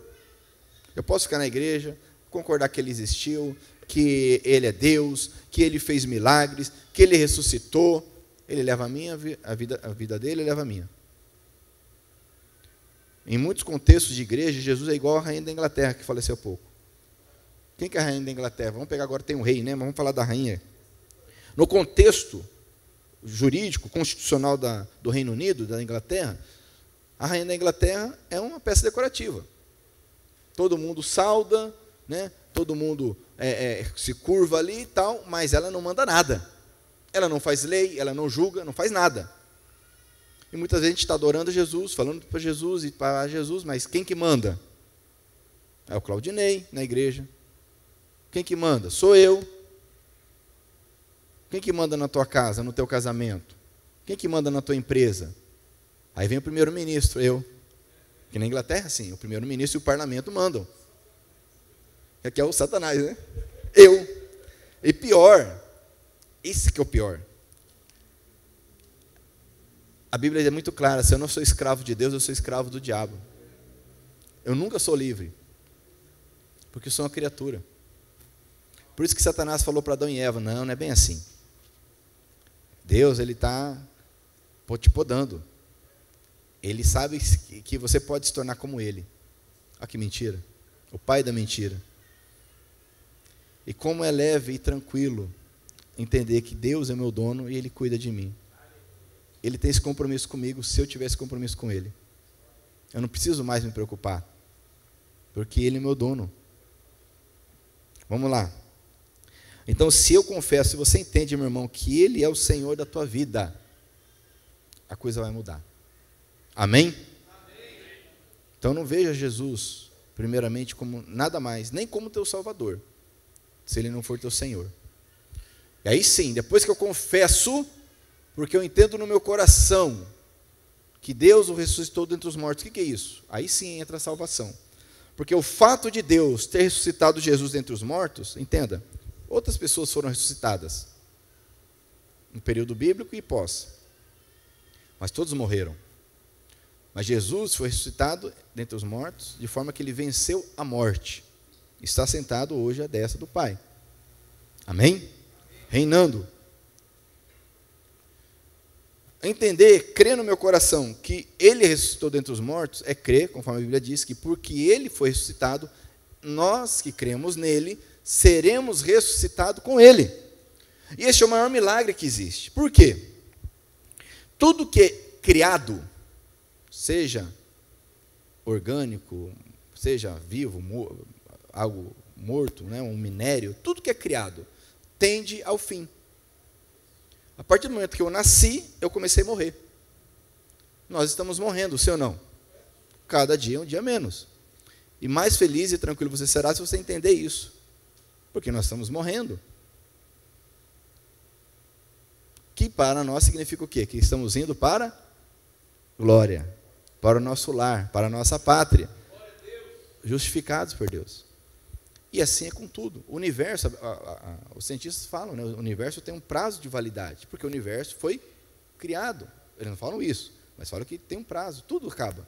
A: eu posso ficar na igreja, concordar que Ele existiu, que Ele é Deus, que Ele fez milagres, que Ele ressuscitou. Ele leva a minha, a vida dele leva a minha. Em muitos contextos de igreja, Jesus é igual a rainha da Inglaterra, que faleceu há pouco. Quem que é a rainha da Inglaterra? Vamos pegar agora, tem um rei, né? Mas vamos falar da rainha. No contexto jurídico, constitucional do Reino Unido, da Inglaterra, a rainha da Inglaterra é uma peça decorativa. Todo mundo sauda, né? Todo mundo se curva ali e tal, mas ela não manda nada. Ela não faz lei, ela não julga, não faz nada. E muitas vezes a gente está adorando Jesus, falando para Jesus e para Jesus, mas quem que manda? É o Claudinei na igreja. Quem que manda? Sou eu. Quem que manda na tua casa, no teu casamento? Quem que manda na tua empresa? Aí vem o primeiro-ministro, eu. Que na Inglaterra, sim, o primeiro-ministro e o parlamento mandam. Que é o Satanás, né? Eu. E pior, esse que é o pior. A Bíblia é muito clara, se eu não sou escravo de Deus, eu sou escravo do diabo. Eu nunca sou livre, porque eu sou uma criatura. Por isso que Satanás falou para Adão e Eva, não é bem assim. Deus, Ele está te podando. Ele sabe que você pode se tornar como Ele. Olha que mentira. O pai da mentira. E como é leve e tranquilo entender que Deus é meu dono e Ele cuida de mim. Ele tem esse compromisso comigo se eu tivesse compromisso com Ele. Eu não preciso mais me preocupar, porque Ele é meu dono. Vamos lá. Então, se eu confesso, se você entende, meu irmão, que Ele é o Senhor da tua vida, a coisa vai mudar. Amém? Amém. Então, não veja Jesus, primeiramente, como nada mais, nem como teu Salvador, se Ele não for teu Senhor. E aí sim, depois que eu confesso, porque eu entendo no meu coração que Deus o ressuscitou dentre os mortos, o que é isso? Aí sim entra a salvação. Porque o fato de Deus ter ressuscitado Jesus dentre os mortos, entenda, outras pessoas foram ressuscitadas, no período bíblico e pós, mas todos morreram. Mas Jesus foi ressuscitado dentre os mortos, de forma que Ele venceu a morte, está sentado hoje à destra do Pai. Amém? Reinando. Entender, crer no meu coração que Ele ressuscitou dentre os mortos, é crer, conforme a Bíblia diz, que porque Ele foi ressuscitado, nós que cremos nele, seremos ressuscitados com Ele. E esse é o maior milagre que existe. Por quê? Tudo que é criado, seja orgânico, seja vivo, algo morto, né, um minério, tudo que é criado tende ao fim. A partir do momento que eu nasci, eu comecei a morrer. Nós estamos morrendo, sim ou não? Cada dia é um dia menos. E mais feliz e tranquilo você será se você entender isso. Porque nós estamos morrendo. Que para nós significa o quê? Que estamos indo para glória, para o nosso lar, para a nossa pátria. Justificados por Deus. E assim é com tudo. O universo, os cientistas falam, né, o universo tem um prazo de validade, porque o universo foi criado. Eles não falam isso, mas falam que tem um prazo, tudo acaba.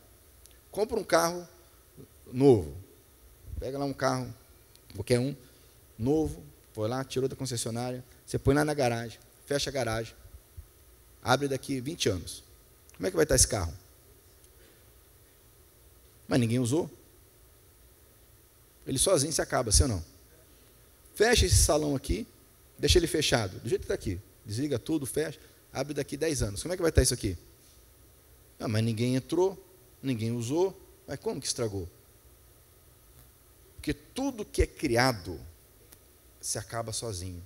A: Compra um carro novo, pega lá um carro, qualquer um, novo, foi lá, tirou da concessionária, você põe lá na garagem, fecha a garagem, abre daqui 20 anos. Como é que vai estar esse carro? Mas ninguém usou. Ele sozinho se acaba, sim ou não? Fecha esse salão aqui, deixa ele fechado, do jeito que está aqui. Desliga tudo, fecha, abre daqui 10 anos. Como é que vai estar isso aqui? Ah, mas ninguém entrou, ninguém usou, mas como que estragou? Porque tudo que é criado se acaba sozinho.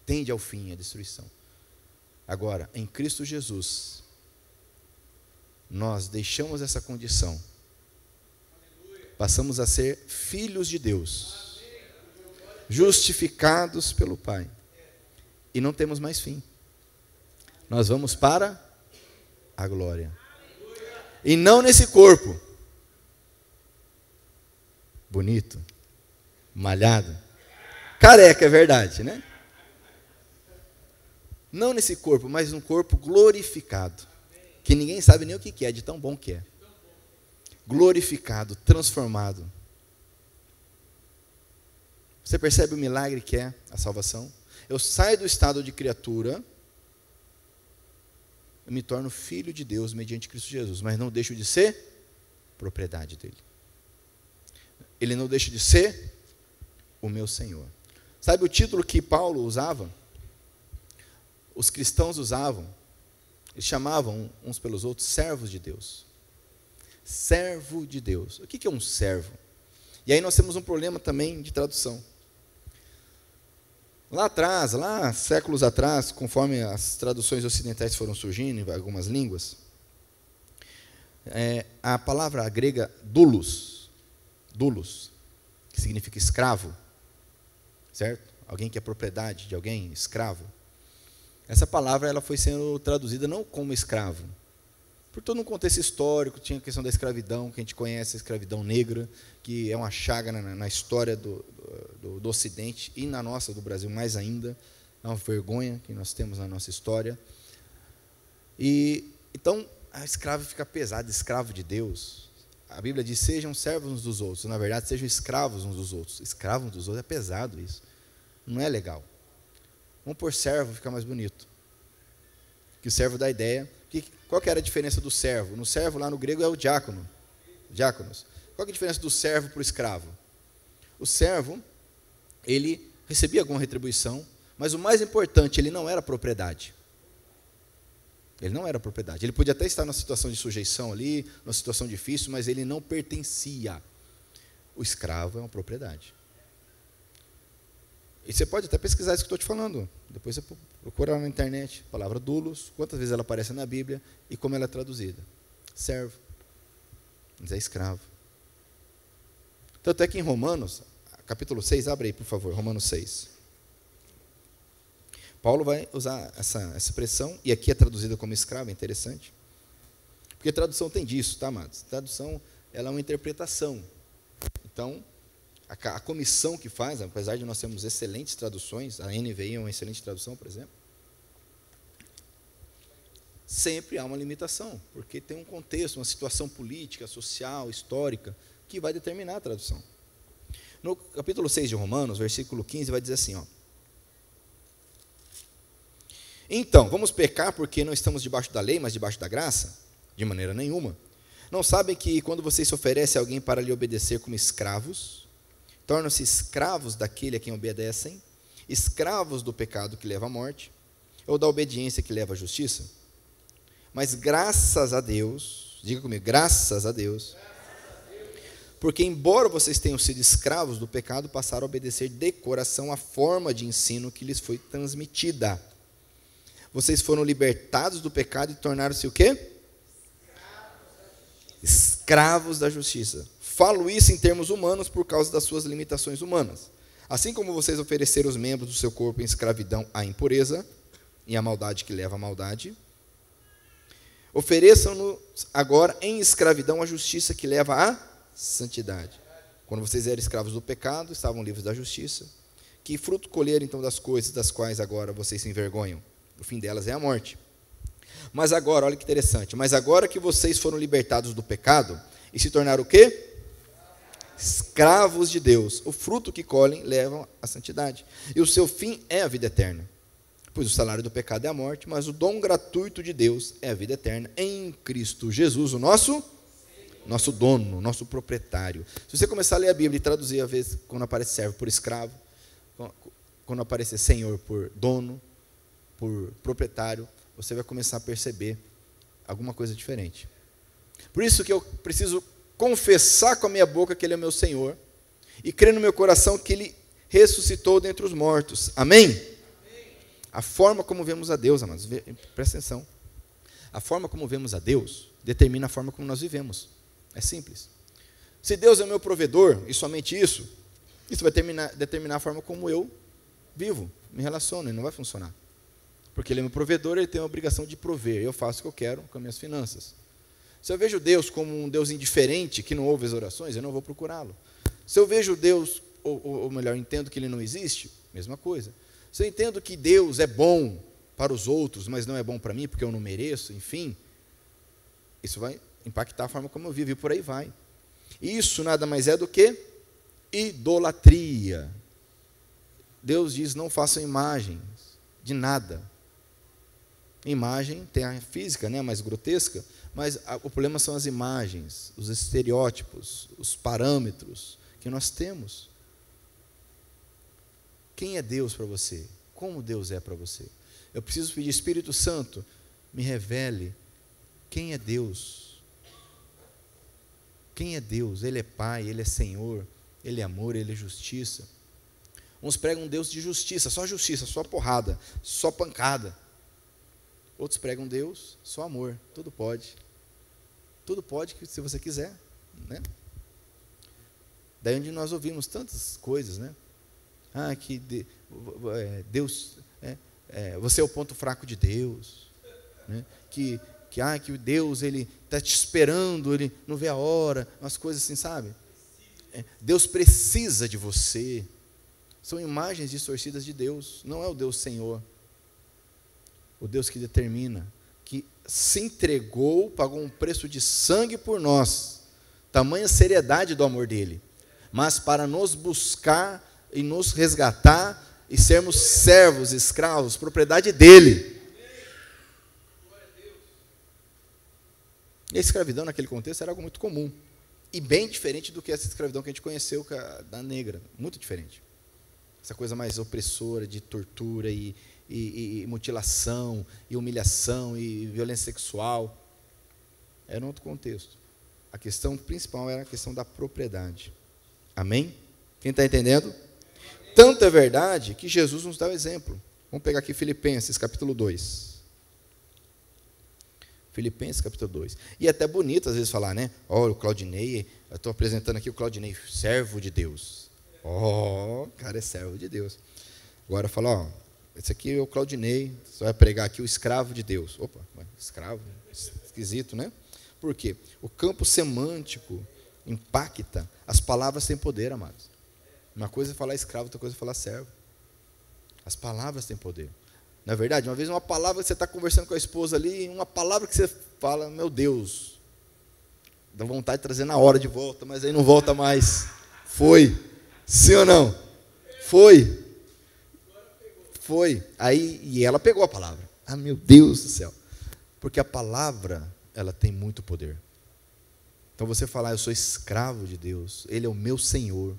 A: Tende ao fim, à destruição. Agora, em Cristo Jesus, nós deixamos essa condição. Passamos a ser filhos de Deus, justificados pelo Pai, e não temos mais fim. Nós vamos para a glória, e não nesse corpo bonito, malhado, careca, é verdade, né? Não nesse corpo, mas num corpo glorificado, que ninguém sabe nem o que é, de tão bom que é. Glorificado, transformado. Você percebe o milagre que é a salvação? Eu saio do estado de criatura, eu me torno filho de Deus mediante Cristo Jesus, mas não deixo de ser propriedade dele. Ele não deixa de ser o meu Senhor. Sabe o título que Paulo usava? Os cristãos usavam, eles chamavam uns pelos outros servos de Deus. Servo de Deus. O que é um servo? E aí nós temos um problema também de tradução. Lá atrás, lá séculos atrás, conforme as traduções ocidentais foram surgindo em algumas línguas, a palavra grega doulos, que significa escravo, certo? Alguém que é propriedade de alguém, escravo. Essa palavra ela foi sendo traduzida não como escravo, por todo um contexto histórico. Tinha a questão da escravidão, que a gente conhece, a escravidão negra, que é uma chaga na história do Ocidente, e na nossa, do Brasil, mais ainda. É uma vergonha que nós temos na nossa história. E então, a escravo fica pesado, escravo de Deus. A Bíblia diz, sejam servos uns dos outros. Na verdade, sejam escravos uns dos outros. Escravo uns dos outros, é pesado isso. Não é legal. Vamos pôr servo, fica mais bonito. Que o servo dá ideia. Qual que era a diferença do servo? No servo, lá no grego, é o diácono. Diáconos. Qual que é a diferença do servo para o escravo? O servo, ele recebia alguma retribuição, mas o mais importante, ele não era propriedade. Ele não era propriedade. Ele podia até estar numa situação de sujeição ali, numa situação difícil, mas ele não pertencia. O escravo é uma propriedade. E você pode até pesquisar isso que eu estou te falando. Depois você procura na internet. A palavra doulos, quantas vezes ela aparece na Bíblia e como ela é traduzida. Servo. Mas é escravo. Tanto é que em Romanos, capítulo 6, abre aí, por favor, Romanos 6. Paulo vai usar essa expressão, e aqui é traduzida como escravo, é interessante. Porque tradução tem disso, tá, amados? Tradução, ela é uma interpretação. Então, a comissão que faz, apesar de nós termos excelentes traduções, a NVI é uma excelente tradução, por exemplo, sempre há uma limitação, porque tem um contexto, uma situação política, social, histórica, que vai determinar a tradução. No capítulo 6 de Romanos, versículo 15, vai dizer assim, ó. Então, vamos pecar porque não estamos debaixo da lei, mas debaixo da graça? De maneira nenhuma. Não sabem que quando vocês se oferecem a alguém para lhe obedecer como escravos, tornam-se escravos daquele a quem obedecem, escravos do pecado que leva à morte, ou da obediência que leva à justiça? Mas graças a Deus, diga comigo, graças a Deus, porque embora vocês tenham sido escravos do pecado, passaram a obedecer de coração a forma de ensino que lhes foi transmitida. Vocês foram libertados do pecado e tornaram-se o quê? Escravos da justiça. Falo isso em termos humanos por causa das suas limitações humanas. Assim como vocês ofereceram os membros do seu corpo em escravidão à impureza e à maldade que leva à maldade, ofereçam-no agora em escravidão à justiça que leva à santidade. Quando vocês eram escravos do pecado, estavam livres da justiça. Que fruto colheram então das coisas das quais agora vocês se envergonham? O fim delas é a morte. Mas agora, olha que interessante, mas agora que vocês foram libertados do pecado e se tornaram o quê? Escravos de Deus. O fruto que colhem levam à santidade. E o seu fim é a vida eterna. Pois o salário do pecado é a morte, mas o dom gratuito de Deus é a vida eterna em Cristo Jesus, o nosso dono, nosso proprietário. Se você começar a ler a Bíblia e traduzir, às vezes, quando aparece servo por escravo, quando aparecer senhor por dono, por proprietário, você vai começar a perceber alguma coisa diferente. Por isso que eu preciso confessar com a minha boca que Ele é meu Senhor e crer no meu coração que Ele ressuscitou dentre os mortos. Amém? Amém. A forma como vemos a Deus, amados, presta atenção. A forma como vemos a Deus determina a forma como nós vivemos. É simples. Se Deus é meu provedor e somente isso vai determinar a forma como eu vivo, me relaciono, e não vai funcionar. Porque Ele é meu provedor, Ele tem a obrigação de prover. Eu faço o que eu quero com as minhas finanças. Se eu vejo Deus como um Deus indiferente, que não ouve as orações, eu não vou procurá-lo. Se eu vejo Deus, ou melhor, entendo que Ele não existe, mesma coisa. Se eu entendo que Deus é bom para os outros, mas não é bom para mim, porque eu não mereço, enfim, isso vai impactar a forma como eu vivo, e por aí vai. Isso nada mais é do que idolatria. Deus diz, não façam imagens de nada. Imagem tem a física, né, mais grotesca, mas o problema são as imagens, os estereótipos, os parâmetros que nós temos. Quem é Deus para você? Como Deus é para você? Eu preciso pedir, Espírito Santo, me revele quem é Deus. Quem é Deus? Ele é Pai, Ele é Senhor, Ele é amor, Ele é justiça. Uns pregam um Deus de justiça, só porrada, só pancada. Outros pregam Deus, só amor, tudo pode. Tudo pode se você quiser, né? Daí onde nós ouvimos tantas coisas, né? Que Deus, você é o ponto fraco de Deus, né? Que Deus, Ele está te esperando, Ele não vê a hora, umas coisas assim, sabe? Deus precisa de você. São imagens distorcidas de Deus, não é o Deus Senhor. O Deus que determina, que se entregou, pagou um preço de sangue por nós, tamanha seriedade do amor dele, mas para nos buscar e nos resgatar e sermos servos, escravos, propriedade dele. E a escravidão naquele contexto era algo muito comum. E bem diferente do que essa escravidão que a gente conheceu da negra. Muito diferente. Essa coisa mais opressora de tortura e mutilação, e humilhação, e violência sexual. Era um outro contexto. A questão principal era a questão da propriedade. Amém? Quem está entendendo? Tanto é verdade que Jesus nos dá o exemplo. Vamos pegar aqui Filipenses, capítulo 2. Filipenses, capítulo 2. E é até bonito, às vezes, falar, né? Olha, o Claudinei, eu estou apresentando aqui o Claudinei, servo de Deus. O cara é servo de Deus. Agora fala, ó, esse aqui é o Claudinei, você vai pregar aqui o escravo de Deus. Opa, escravo, esquisito, né? Por quê? O campo semântico impacta, as palavras têm poder, amados. Uma coisa é falar escravo, outra coisa é falar servo. As palavras têm poder. Na é verdade, uma vez uma palavra que você está conversando com a esposa ali, uma palavra que você fala, meu Deus, dá vontade de trazer na hora de volta, mas aí não volta mais. Foi. Sim ou não? Foi. Foi. Aí, e ela pegou a palavra. Ah, meu Deus do céu. Porque a palavra, ela tem muito poder. Então você falar, eu sou escravo de Deus, Ele é o meu Senhor,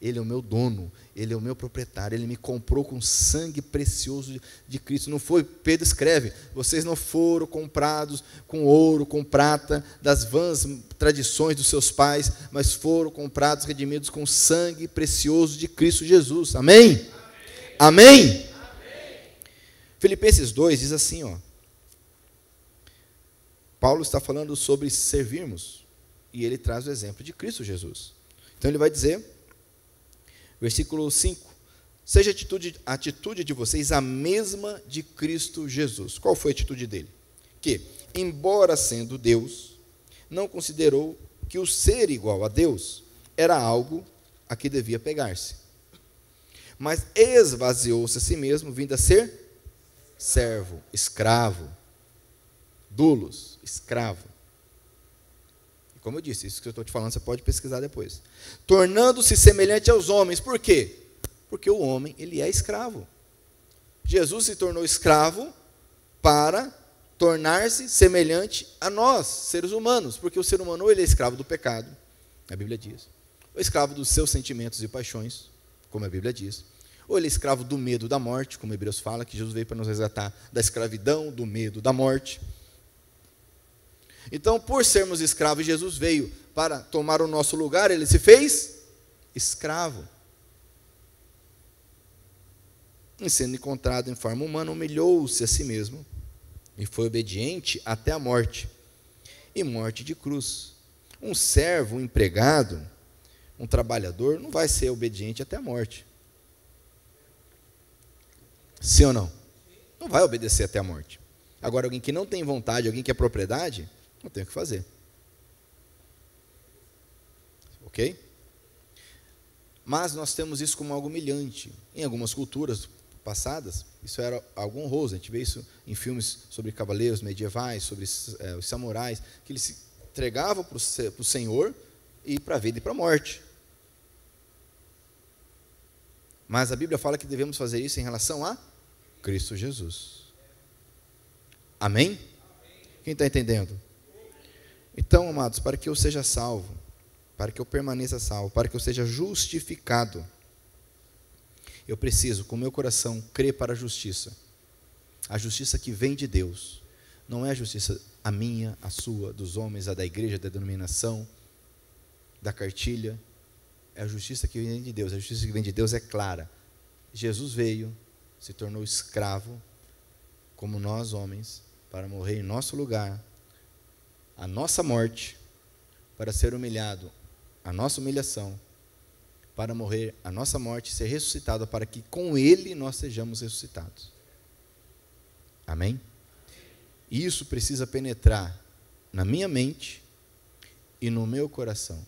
A: Ele é o meu dono, Ele é o meu proprietário, Ele me comprou com sangue precioso de Cristo. Não foi, Pedro escreve, vocês não foram comprados com ouro, com prata, das vãs tradições dos seus pais, mas foram comprados, redimidos com sangue precioso de Cristo Jesus. Amém? Amém? Amém? Filipenses 2 diz assim, ó, Paulo está falando sobre servirmos, e ele traz o exemplo de Cristo Jesus. Então ele vai dizer, versículo 5, seja a atitude de vocês a mesma de Cristo Jesus. Qual foi a atitude dele? Que, embora sendo Deus, não considerou que o ser igual a Deus era algo a que devia pegar-se, mas esvaziou-se a si mesmo, vindo a ser servo, escravo, doulos, escravo. Como eu disse, isso que eu estou te falando, você pode pesquisar depois. Tornando-se semelhante aos homens. Por quê? Porque o homem, ele é escravo. Jesus se tornou escravo para tornar-se semelhante a nós, seres humanos. Porque o ser humano, ou ele é escravo do pecado, a Bíblia diz, ou escravo dos seus sentimentos e paixões, como a Bíblia diz, ou ele é escravo do medo da morte, como Hebreus fala, que Jesus veio para nos resgatar da escravidão, do medo da morte. Então, por sermos escravos, Jesus veio para tomar o nosso lugar, ele se fez escravo. E sendo encontrado em forma humana, humilhou-se a si mesmo e foi obediente até a morte, e morte de cruz. Um servo, um empregado, um trabalhador, não vai ser obediente até a morte. Sim ou não? Não vai obedecer até a morte. Agora, alguém que não tem vontade, alguém que é propriedade, não tem o que fazer. Ok? Mas nós temos isso como algo humilhante. Em algumas culturas passadas, isso era algo honroso. A gente vê isso em filmes sobre cavaleiros medievais, sobre os samurais, que eles se entregavam para o Senhor e para a vida e para a morte. Mas a Bíblia fala que devemos fazer isso em relação a Cristo Jesus. Amém? Quem está entendendo? Então, amados, para que eu seja salvo, para que eu permaneça salvo, para que eu seja justificado, eu preciso, com o meu coração, crer para a justiça que vem de Deus. Não é a justiça a minha, a sua, dos homens, a da igreja, da denominação, da cartilha. É a justiça que vem de Deus. A justiça que vem de Deus é clara. Jesus veio, se tornou escravo, como nós homens, para morrer em nosso lugar, a nossa morte, para ser humilhado, a nossa humilhação, para morrer a nossa morte, ser ressuscitado, para que com Ele nós sejamos ressuscitados. Amém? Isso precisa penetrar na minha mente e no meu coração.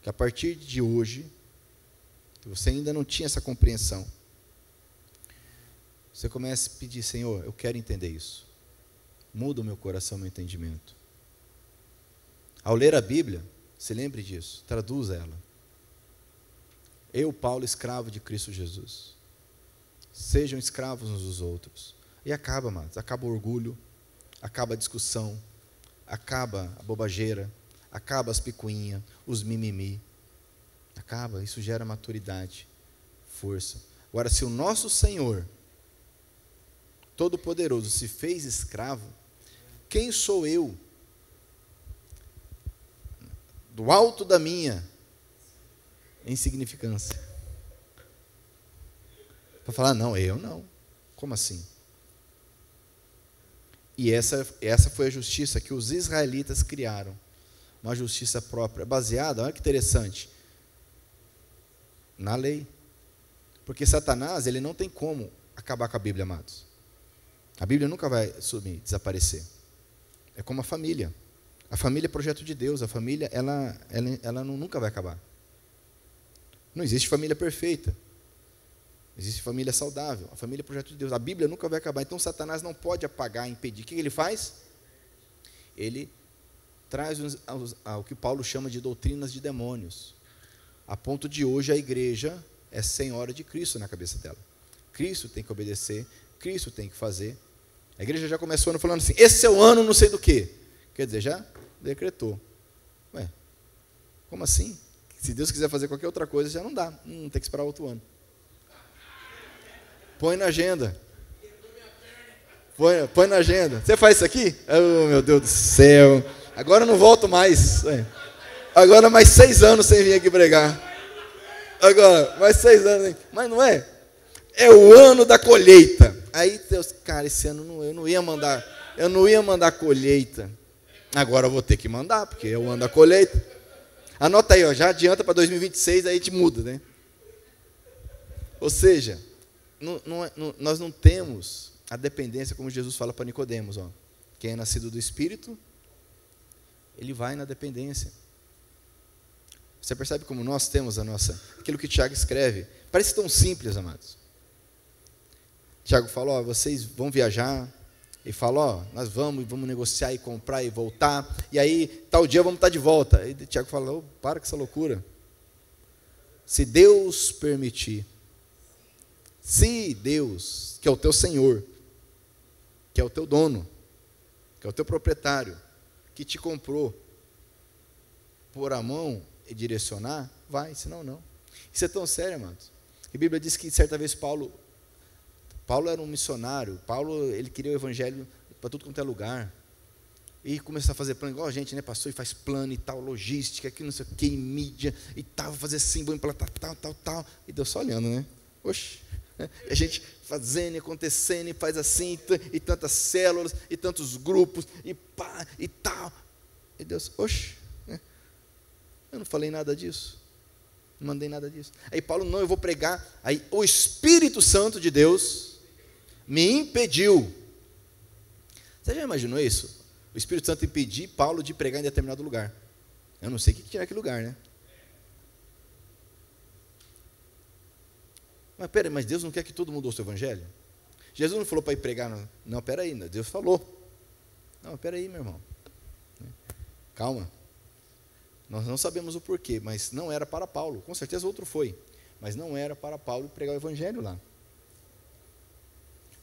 A: Que a partir de hoje, se você ainda não tinha essa compreensão, você comece a pedir, Senhor, eu quero entender isso. Muda o meu coração, o meu entendimento. Ao ler a Bíblia, se lembre disso, traduza ela. Eu, Paulo, escravo de Cristo Jesus. Sejam escravos uns dos outros. E acaba, amados, acaba o orgulho, acaba a discussão, acaba a bobageira, acaba as picuinhas, os mimimi. Acaba, isso gera maturidade, força. Agora, se o nosso Senhor Todo-Poderoso se fez escravo, quem sou eu, do alto da minha insignificância, para falar, não, eu não. Como assim? E essa foi a justiça que os israelitas criaram, uma justiça própria, baseada, olha que interessante, na lei. Porque Satanás, ele não tem como acabar com a Bíblia, amados. A Bíblia nunca vai sumir, desaparecer. É como a família. A família é projeto de Deus. A família, ela nunca vai acabar. Não existe família perfeita. Existe família saudável. A família é projeto de Deus. A Bíblia nunca vai acabar. Então Satanás não pode apagar, impedir. O que ele faz? Ele traz o que Paulo chama de doutrinas de demônios. A ponto de hoje a igreja é senhora de Cristo na cabeça dela. Cristo tem que obedecer, Cristo tem que fazer. A igreja já começou falando assim, esse é o ano não sei do quê. Quer dizer, já decretou. Ué, como assim? Se Deus quiser fazer qualquer outra coisa, já não dá. Tem que esperar outro ano. Põe na agenda. Põe na agenda. Você faz isso aqui? Oh, meu Deus do céu. Agora eu não volto mais. Agora mais 6 anos sem vir aqui pregar. Agora, mais 6 anos. Hein? Mas não é? É o ano da colheita. Aí, Deus, cara, esse ano eu não ia mandar colheita. Agora eu vou ter que mandar, porque é o ano da colheita. Anota aí, ó, já adianta para 2026, aí a gente muda, né? Ou seja, nós não temos a dependência, como Jesus fala para Nicodemos, ó. Quem é nascido do Espírito, ele vai na dependência. Você percebe como nós temos aquilo que Tiago escreve, parece tão simples, amados. Tiago fala, ó, vocês vão viajar, e fala, ó, nós vamos negociar e comprar e voltar, e aí, tal dia vamos estar de volta. Aí Tiago fala, oh, para com essa loucura. Se Deus permitir, se Deus, que é o teu Senhor, que é o teu dono, que é o teu proprietário, que te comprou, pôr a mão e direcionar, vai, senão não. Isso é tão sério, amados. A Bíblia diz que certa vez Paulo era um missionário. Paulo, ele queria o evangelho para tudo quanto é lugar. E começou a fazer plano, igual a gente, né? Passou e faz plano e tal, logística, aqui não sei o que, em mídia e tal, fazer assim, vou implantar tal. E Deus só olhando, né? Oxe. E a gente fazendo e acontecendo, e faz assim, e tantas células, e tantos grupos, e pá, e tal. E Deus, oxe. Eu não falei nada disso. Não mandei nada disso. Aí Paulo, não, eu vou pregar. Aí o Espírito Santo de Deus me impediu. Você já imaginou isso? O Espírito Santo impedir Paulo de pregar em determinado lugar. Eu não sei o que tinha naquele lugar, né? Mas peraí, mas Deus não quer que todo mundo ouça o evangelho? Jesus não falou para ir pregar, não, peraí, Deus falou. Não, peraí, meu irmão. Calma. Nós não sabemos o porquê, mas não era para Paulo. Com certeza outro foi. Mas não era para Paulo pregar o evangelho lá.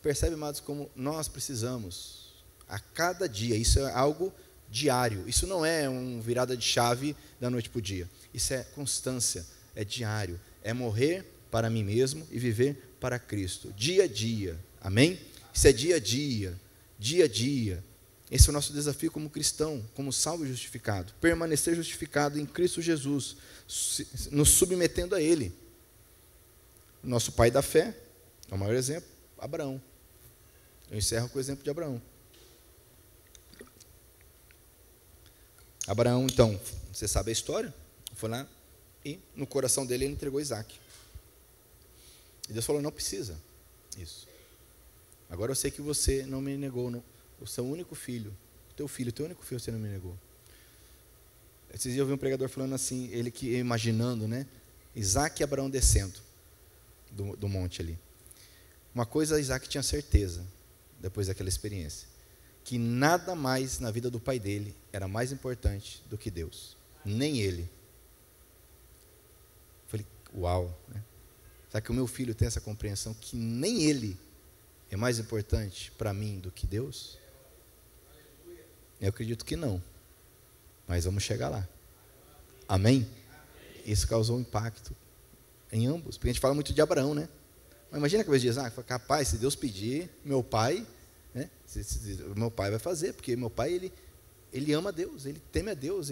A: Percebe, amados, como nós precisamos, a cada dia, isso é algo diário. Isso não é uma virada de chave da noite para o dia. Isso é constância, é diário. É morrer para mim mesmo e viver para Cristo. Dia a dia. Amém? Isso é dia a dia. Dia a dia. Esse é o nosso desafio como cristão, como salvo e justificado. Permanecer justificado em Cristo Jesus, nos submetendo a Ele. Nosso pai da fé, é o maior exemplo, Abraão. Eu encerro com o exemplo de Abraão. Abraão, então, você sabe a história? Foi lá e no coração dele ele entregou Isaac. E Deus falou, não precisa isso. Agora eu sei que você não me negou, não. O seu único filho, teu único filho você não me negou. Esses dias eu vi um pregador falando assim, ele que imaginando, né? Isaac e Abraão descendo do monte ali. Uma coisa Isaac tinha certeza, depois daquela experiência, que nada mais na vida do pai dele era mais importante do que Deus. Nem ele. Eu falei, uau, né? Será que o meu filho tem essa compreensão que nem ele é mais importante para mim do que Deus? Eu acredito que não, mas vamos chegar lá. Amém? Isso causou um impacto em ambos, porque a gente fala muito de Abraão, né? Mas imagina que diz, capaz, se Deus pedir, meu pai, né? Meu pai vai fazer, porque meu pai, ele ama Deus, ele teme a Deus,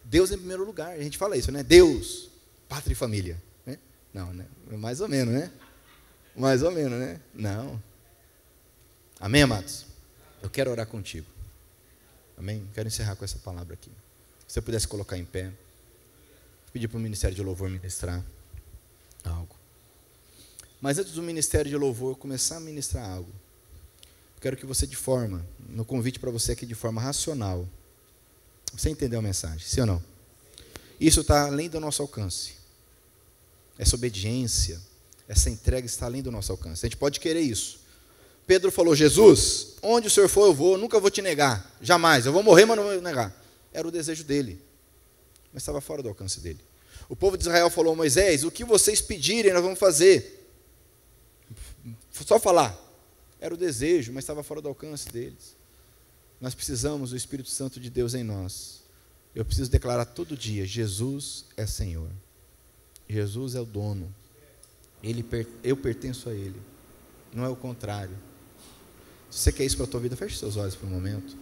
A: Deus em primeiro lugar. A gente fala isso, né? Deus, pátria e família, né? Não, né? Mais ou menos, né? Mais ou menos, né? Não. Amém, amados? Eu quero orar contigo. Amém? Quero encerrar com essa palavra aqui. Se você pudesse colocar em pé, pedir para o Ministério de Louvor ministrar algo. Mas antes do Ministério de Louvor começar a ministrar algo, eu quero que você no convite para você aqui de forma racional, você entendeu a mensagem, sim ou não? Isso está além do nosso alcance. Essa obediência, essa entrega está além do nosso alcance. A gente pode querer isso. Pedro falou, Jesus, onde o Senhor for eu vou, nunca vou te negar, jamais, eu vou morrer, mas não vou negar. Era o desejo dele, mas estava fora do alcance dele. O povo de Israel falou, Moisés, o que vocês pedirem nós vamos fazer. Só falar. Era o desejo, mas estava fora do alcance deles. Nós precisamos do Espírito Santo de Deus em nós. Eu preciso declarar todo dia, Jesus é Senhor. Jesus é o dono. Eu pertenço a Ele. Não é o contrário. Se você quer isso para a tua vida, feche seus olhos por um momento.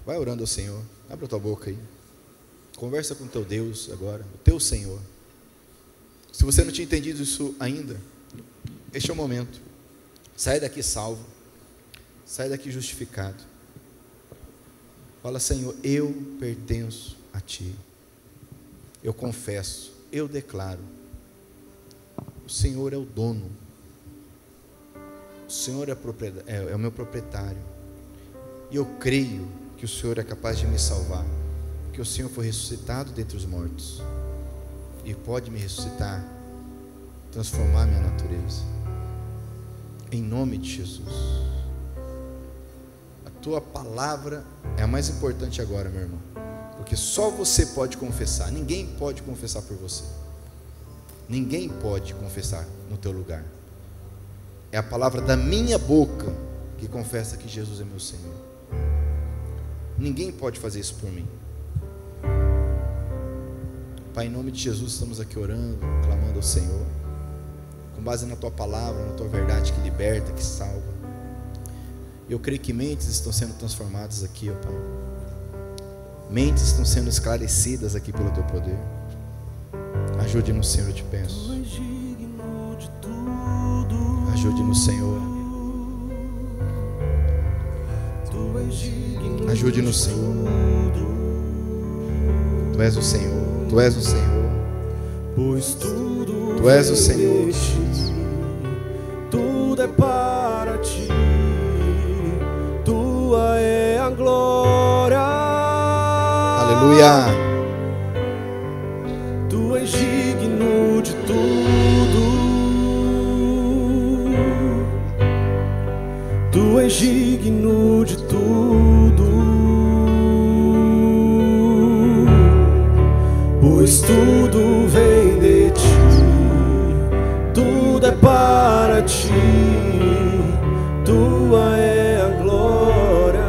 A: Vai orando ao Senhor. Abre a tua boca aí. Conversa com o teu Deus agora, o teu Senhor. Se você não tinha entendido isso ainda, este é o momento. Sai daqui salvo. Sai daqui justificado. Fala, Senhor, eu pertenço a Ti. Eu confesso, eu declaro. O Senhor é o dono. O Senhor é o meu proprietário. E eu creio que o Senhor é capaz de me salvar. Que o Senhor foi ressuscitado dentre os mortos. E pode me ressuscitar, transformar minha natureza. Em nome de Jesus. A tua palavra é a mais importante agora, meu irmão. Porque só você pode confessar. Ninguém pode confessar por você. Ninguém pode confessar no teu lugar. É a palavra da minha boca que confessa que Jesus é meu Senhor. Ninguém pode fazer isso por mim. Pai, em nome de Jesus, estamos aqui orando, clamando ao Senhor, com base na Tua palavra, na Tua verdade que liberta, que salva. Eu creio que mentes estão sendo transformadas aqui, ó Pai. Mentes estão sendo esclarecidas aqui pelo Teu poder. Ajude-nos, Senhor, eu te peço. Ajude-nos, Senhor. Ajude-nos, Senhor. Tu és o Senhor. Tu és o Senhor, pois tudo Tu és o Senhor,
B: tudo é para Ti, Tua é a glória.
A: Aleluia.
B: Tu és digno de tudo, Tu és digno de tudo. Pois tudo vem de Ti, tudo é para Ti, Tua é a glória.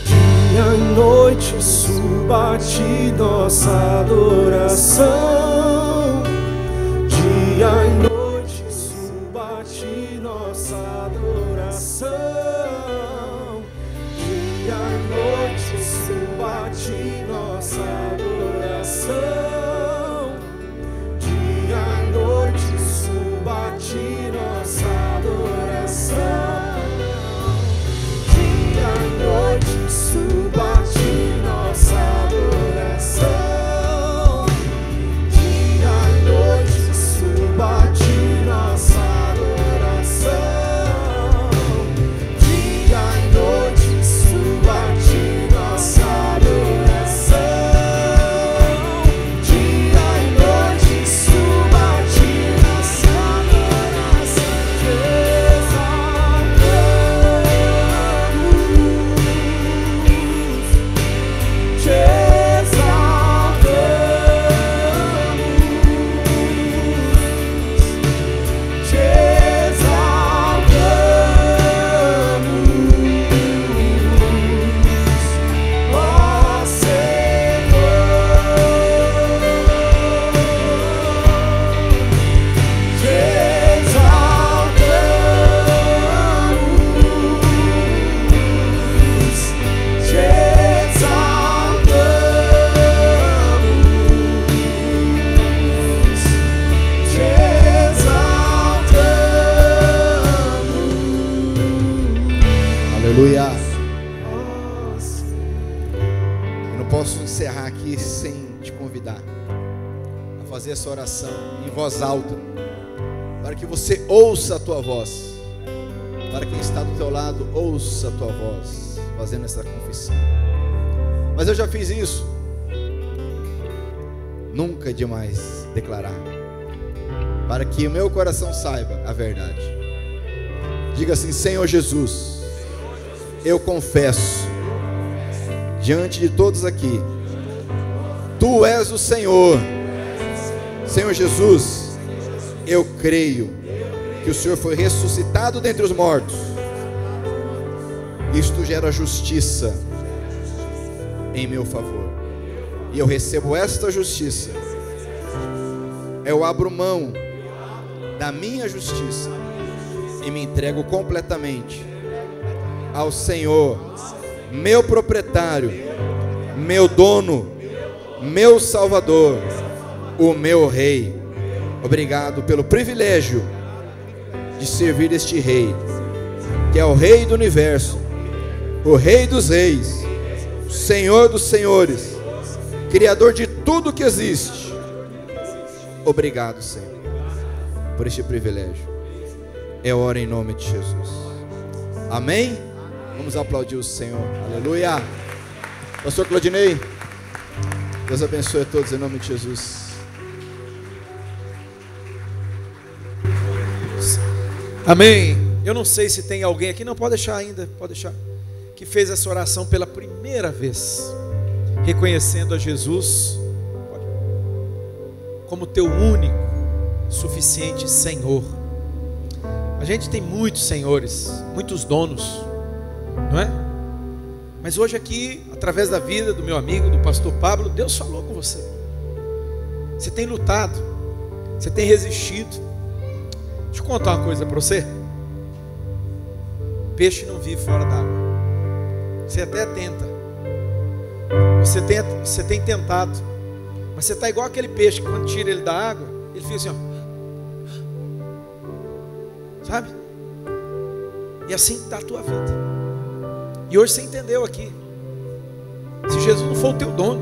B: Dia e noite suba a Ti nossa adoração. Dia e noite suba a Ti nossa adoração. Dia e noite suba a Ti nossa adoração. Dia e noite suba a Ti nossa adoração. Dia e noite suba a Ti nossa adoração. Dia e noite suba a Ti nossa adoração. Dia e noite suba a Ti nossa adoração.
A: posso encerrar aqui sem te convidar a fazer essa oração em voz alta, para que você ouça a tua voz, para quem está do teu lado ouça a tua voz, fazendo essa confissão. Mas eu já fiz isso. Nunca é demais declarar, para que o meu coração saiba a verdade. Diga assim: Senhor Jesus, eu confesso diante de todos aqui, Tu és o Senhor. Senhor Jesus, eu creio que o Senhor foi ressuscitado dentre os mortos. Isto gera justiça em meu favor, e eu recebo esta justiça. Eu abro mão da minha justiça e me entrego completamente ao Senhor, meu proprietário, meu dono, meu Salvador, o meu Rei. Obrigado pelo privilégio de servir este Rei, que é o Rei do universo, o Rei dos reis, o Senhor dos senhores, Criador de tudo que existe. Obrigado, Senhor, por este privilégio. Eu oro em nome de Jesus. Amém? Vamos aplaudir o Senhor. Aleluia. Pastor Claudinei, Deus abençoe a todos em nome de Jesus.
C: Amém. Eu não sei se tem alguém aqui, não, pode deixar ainda, pode deixar, que fez essa oração pela primeira vez, reconhecendo a Jesus como teu único, suficiente Senhor. A gente tem muitos senhores, muitos donos, não é? Mas hoje aqui, através da vida do meu amigo, do pastor Pablo, Deus falou com você. Você tem lutado, você tem resistido. Deixa eu contar uma coisa para você. Peixe não vive fora d'água. Você até tenta, você tem tentado, mas você está igual aquele peixe que quando tira ele da água, ele fica assim, ó. Sabe? E assim está a tua vida. E hoje você entendeu aqui. Se Jesus não for o teu dono,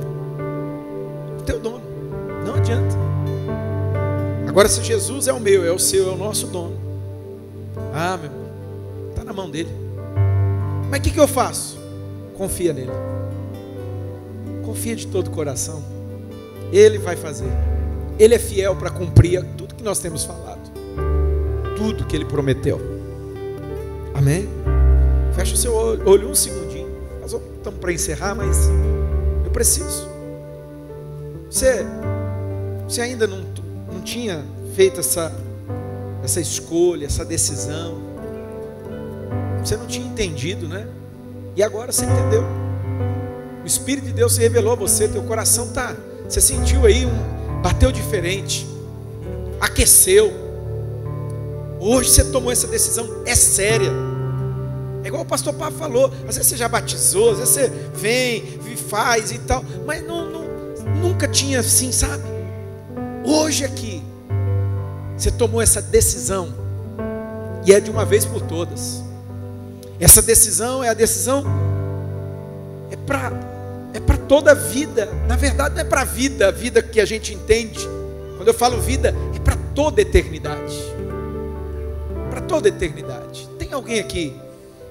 C: não adianta. Agora, se Jesus é o meu, é o seu, é o nosso dono, ah, meu irmão, está na mão dele. Mas o que eu faço? Confia nele. Confia de todo o coração. Ele vai fazer. Ele é fiel para cumprir tudo que nós temos falado, tudo que ele prometeu. Amém? Fecha o seu olho um segundinho. Nós estamos para encerrar, mas eu preciso. Você ainda não tinha feito essa escolha, essa decisão. Você não tinha entendido, né? E agora você entendeu. O Espírito de Deus se revelou a você. Teu coração tá. Você sentiu aí bateu diferente, aqueceu. Hoje você tomou essa decisão, é séria. É igual o pastor Pablo falou. Às vezes você já batizou, às vezes você vem, faz e tal, mas nunca tinha assim, sabe? Hoje aqui você tomou essa decisão, e é de uma vez por todas. Essa decisão é a decisão, é para toda a vida. Na verdade não é para a vida que a gente entende. Quando eu falo vida, é para toda a eternidade. Para toda a eternidade. Tem alguém aqui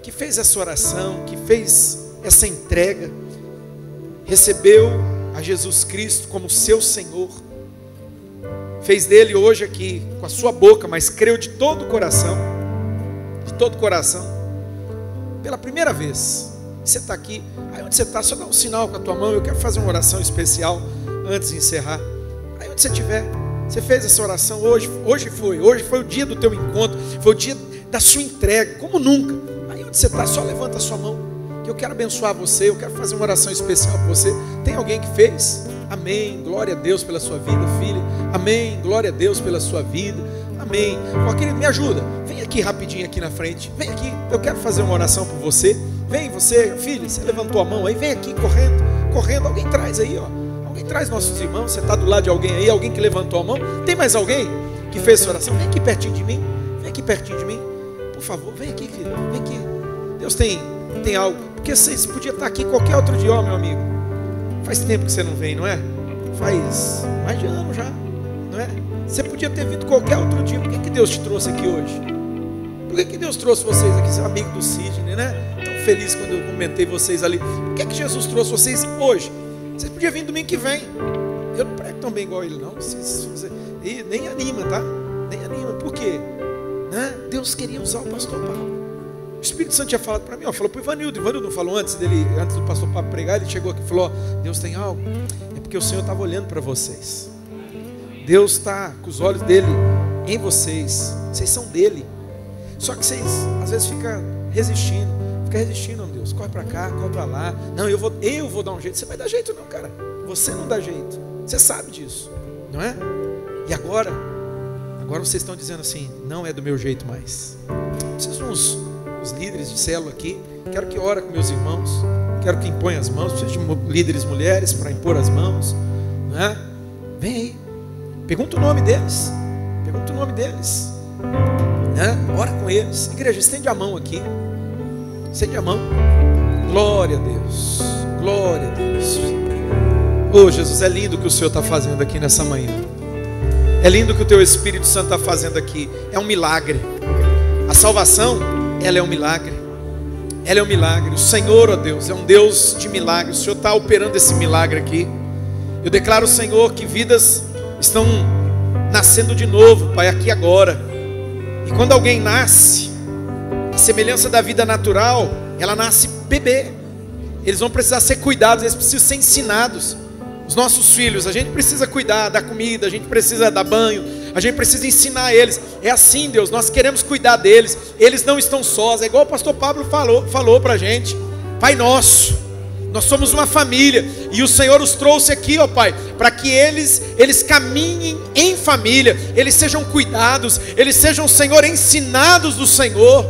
C: que fez essa oração, que fez essa entrega, recebeu a Jesus Cristo como seu Senhor, fez dele hoje aqui com a sua boca, mas creu de todo o coração, pela primeira vez. Você está aqui, aí onde você está, só dá um sinal com a tua mão. Eu quero fazer uma oração especial antes de encerrar. Aí onde você estiver, você fez essa oração hoje foi o dia do teu encontro, foi o dia da sua entrega, como nunca. Aí onde você está, só levanta a sua mão, que eu quero abençoar você, eu quero fazer uma oração especial para você. Tem alguém que fez? Amém, glória a Deus pela sua vida, filha. Amém, glória a Deus pela sua vida. Amém. Ó, querido, me ajuda, vem aqui rapidinho aqui na frente, vem aqui, eu quero fazer uma oração por você. Vem você, filha, você levantou a mão aí, vem aqui correndo, alguém traz aí, ó. Alguém traz nossos irmãos, você está do lado de alguém aí, alguém que levantou a mão. Tem mais alguém que fez essa oração? Vem aqui pertinho de mim, por favor, vem aqui, filho, vem aqui. Deus tem algo, porque vocês podiam estar aqui qualquer outro dia, ó, meu amigo. Faz tempo que você não vem, não é? Faz mais de ano já, não é? Você podia ter vindo qualquer outro dia. Por que Deus te trouxe aqui hoje? Por que Deus trouxe vocês aqui? Você é amigo do Sidney, né? Tão feliz quando eu comentei vocês ali. Por que Jesus trouxe vocês hoje? Vocês podiam vir domingo que vem. Eu não prego tão bem igual ele, não. E nem anima, tá? Nem anima. Por quê? Né? Deus queria usar o pastor Pablo. O Espírito Santo tinha falado para mim, falou para o Ivanildo. Ivanildo não falou antes do pastor Pablo pregar. Ele chegou aqui e falou: Deus tem algo. É porque o Senhor estava olhando para vocês. Deus está com os olhos dele em vocês. Vocês são dele. Só que vocês às vezes ficam resistindo. Fica resistindo, Deus. Corre para cá, corre para lá. Não, eu vou dar um jeito. Você vai dar jeito não, cara. Você não dá jeito. Você sabe disso, não é? E agora vocês estão dizendo assim: não é do meu jeito mais. Preciso os líderes de célula aqui. Quero que ore com meus irmãos. Quero que imponha as mãos. Preciso de líderes mulheres para impor as mãos, não é? Vem aí. Pergunta o nome deles. Pergunta o nome deles, né? Ora com eles. Igreja, estende a mão aqui. Estende a mão. Glória a Deus. Glória a Deus. Oh, Jesus, é lindo o que o Senhor está fazendo aqui nessa manhã. É lindo o que o Teu Espírito Santo está fazendo aqui. É um milagre. A salvação, ela é um milagre. Ela é um milagre. O Senhor, ó Deus, é um Deus de milagre. O Senhor está operando esse milagre aqui. Eu declaro, Senhor, que vidas estão nascendo de novo, Pai, aqui agora. E quando alguém nasce, a semelhança da vida natural, ela nasce bebê. Eles vão precisar ser cuidados, eles precisam ser ensinados. Os nossos filhos, a gente precisa cuidar da comida, a gente precisa dar banho, a gente precisa ensinar eles. É assim, Deus, nós queremos cuidar deles. Eles não estão sós, é igual o pastor Pablo falou pra gente. Pai nosso, nós somos uma família, e o Senhor os trouxe aqui, ó Pai, para que eles caminhem em família, eles sejam cuidados, eles sejam, Senhor, ensinados do Senhor.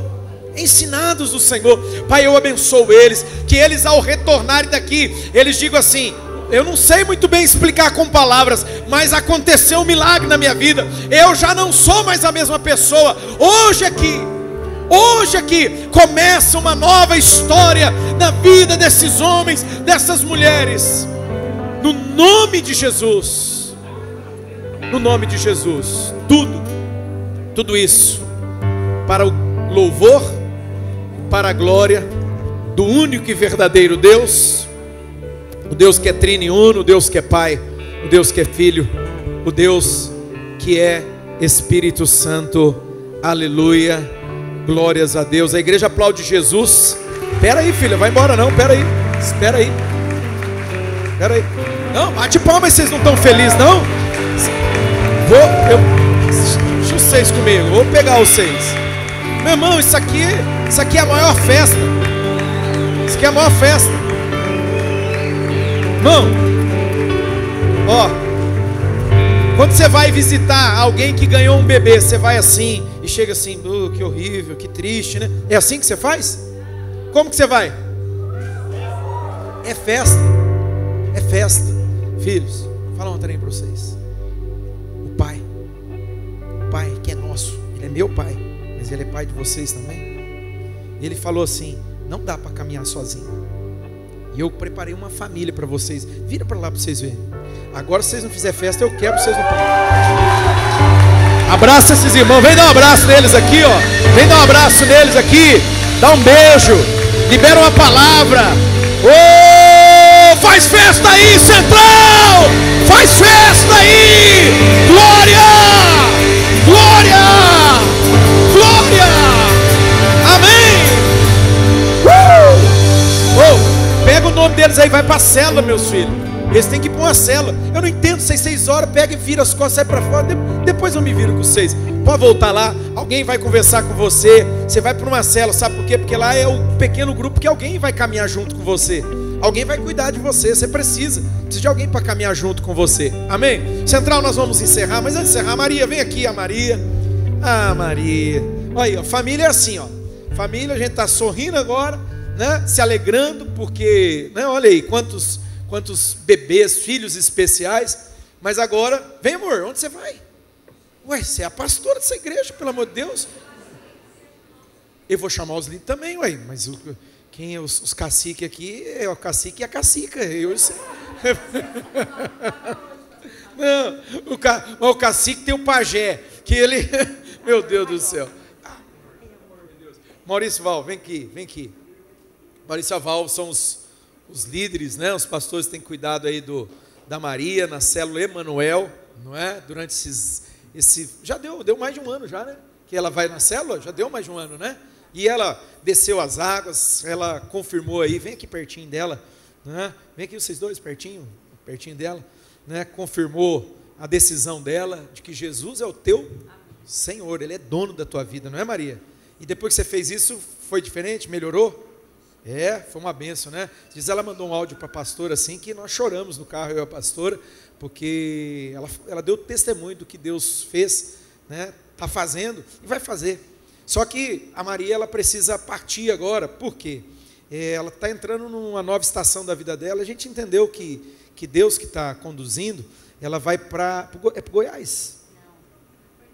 C: Ensinados do Senhor. Pai, eu abençoo eles, que eles ao retornarem daqui, eles digam assim: eu não sei muito bem explicar com palavras, mas aconteceu um milagre na minha vida. Eu já não sou mais a mesma pessoa. Hoje aqui começa uma nova história na vida desses homens, dessas mulheres. No nome de Jesus. No nome de Jesus. Tudo isso para o louvor, para a glória do único e verdadeiro Deus, o Deus que é trino e uno, o Deus que é Pai, o Deus que é Filho, o Deus que é Espírito Santo. Aleluia, glórias a Deus. A igreja aplaude Jesus. Espera aí, filha, vai embora não, espera aí. Não, bate palma, vocês não estão felizes não? Deixa vocês comigo, vou pegar vocês. Meu irmão, isso aqui é a maior festa. Isso aqui é a maior festa. Irmão, ó, quando você vai visitar alguém que ganhou um bebê, você vai assim e chega assim: que horrível, que triste, né? É assim que você faz? Como que você vai? É festa. É festa. Filhos, fala um trem para vocês. O Pai que é nosso, Ele é meu Pai, mas Ele é Pai de vocês também. Ele falou assim: não dá para caminhar sozinho. E eu preparei uma família para vocês. Vira para lá para vocês verem. Agora, se vocês não fizerem festa, eu quebro vocês no pão. Abraça esses irmãos. Vem dar um abraço neles aqui, ó. Vem dar um abraço neles aqui. Dá um beijo. Libera uma palavra. Oh, faz festa aí, Central. Faz festa aí. Glória. Glória. Glória. Amém. Pega o nome deles aí, vai para a célula, meus filhos. Eles têm que ir para uma célula. Eu não entendo, 6 horas, pega e vira as costas, sai para fora. Depois eu me viro com vocês. Pode voltar lá, alguém vai conversar com você. Você vai para uma célula, sabe por quê? Porque lá é o pequeno grupo que alguém vai caminhar junto com você. Alguém vai cuidar de você, você precisa de alguém para caminhar junto com você. Amém? Central, nós vamos encerrar, mas antes de encerrar, Maria, vem aqui, a Maria. Ah, Maria. Olha aí, ó, família é assim, ó. Família, a gente está sorrindo agora, né? Se alegrando, porque, né? Olha aí, quantos bebês, filhos especiais. Mas agora, vem amor, onde você vai? Ué, você é a pastora dessa igreja, pelo amor de Deus. Eu vou chamar os líderes também, ué, mas quem é os caciques aqui é o cacique e a cacica. Não, o cacique tem o pajé, que ele... Meu Deus do céu. Maurício Val, vem aqui. Maurício Val são os líderes, né? Os pastores que têm cuidado aí da Maria, na célula Emanuel, não é? Durante já deu mais de um ano já, né? Que ela vai na célula, já deu mais de um ano, né? E ela desceu as águas, ela confirmou aí, vem aqui pertinho dela, né? Vem aqui vocês dois pertinho dela, né? Confirmou a decisão dela de que Jesus é o teu Senhor, Ele é dono da tua vida, não é, Maria? E depois que você fez isso, foi diferente? Melhorou? Foi uma bênção, né? Diz, ela mandou um áudio para a pastora assim, que nós choramos no carro, eu e a pastora, porque ela deu testemunho do que Deus fez, né? Está fazendo e vai fazer. Só que a Maria, ela precisa partir agora. Por quê? Ela está entrando numa nova estação da vida dela. A gente entendeu que Deus que está conduzindo, ela vai para Goiás?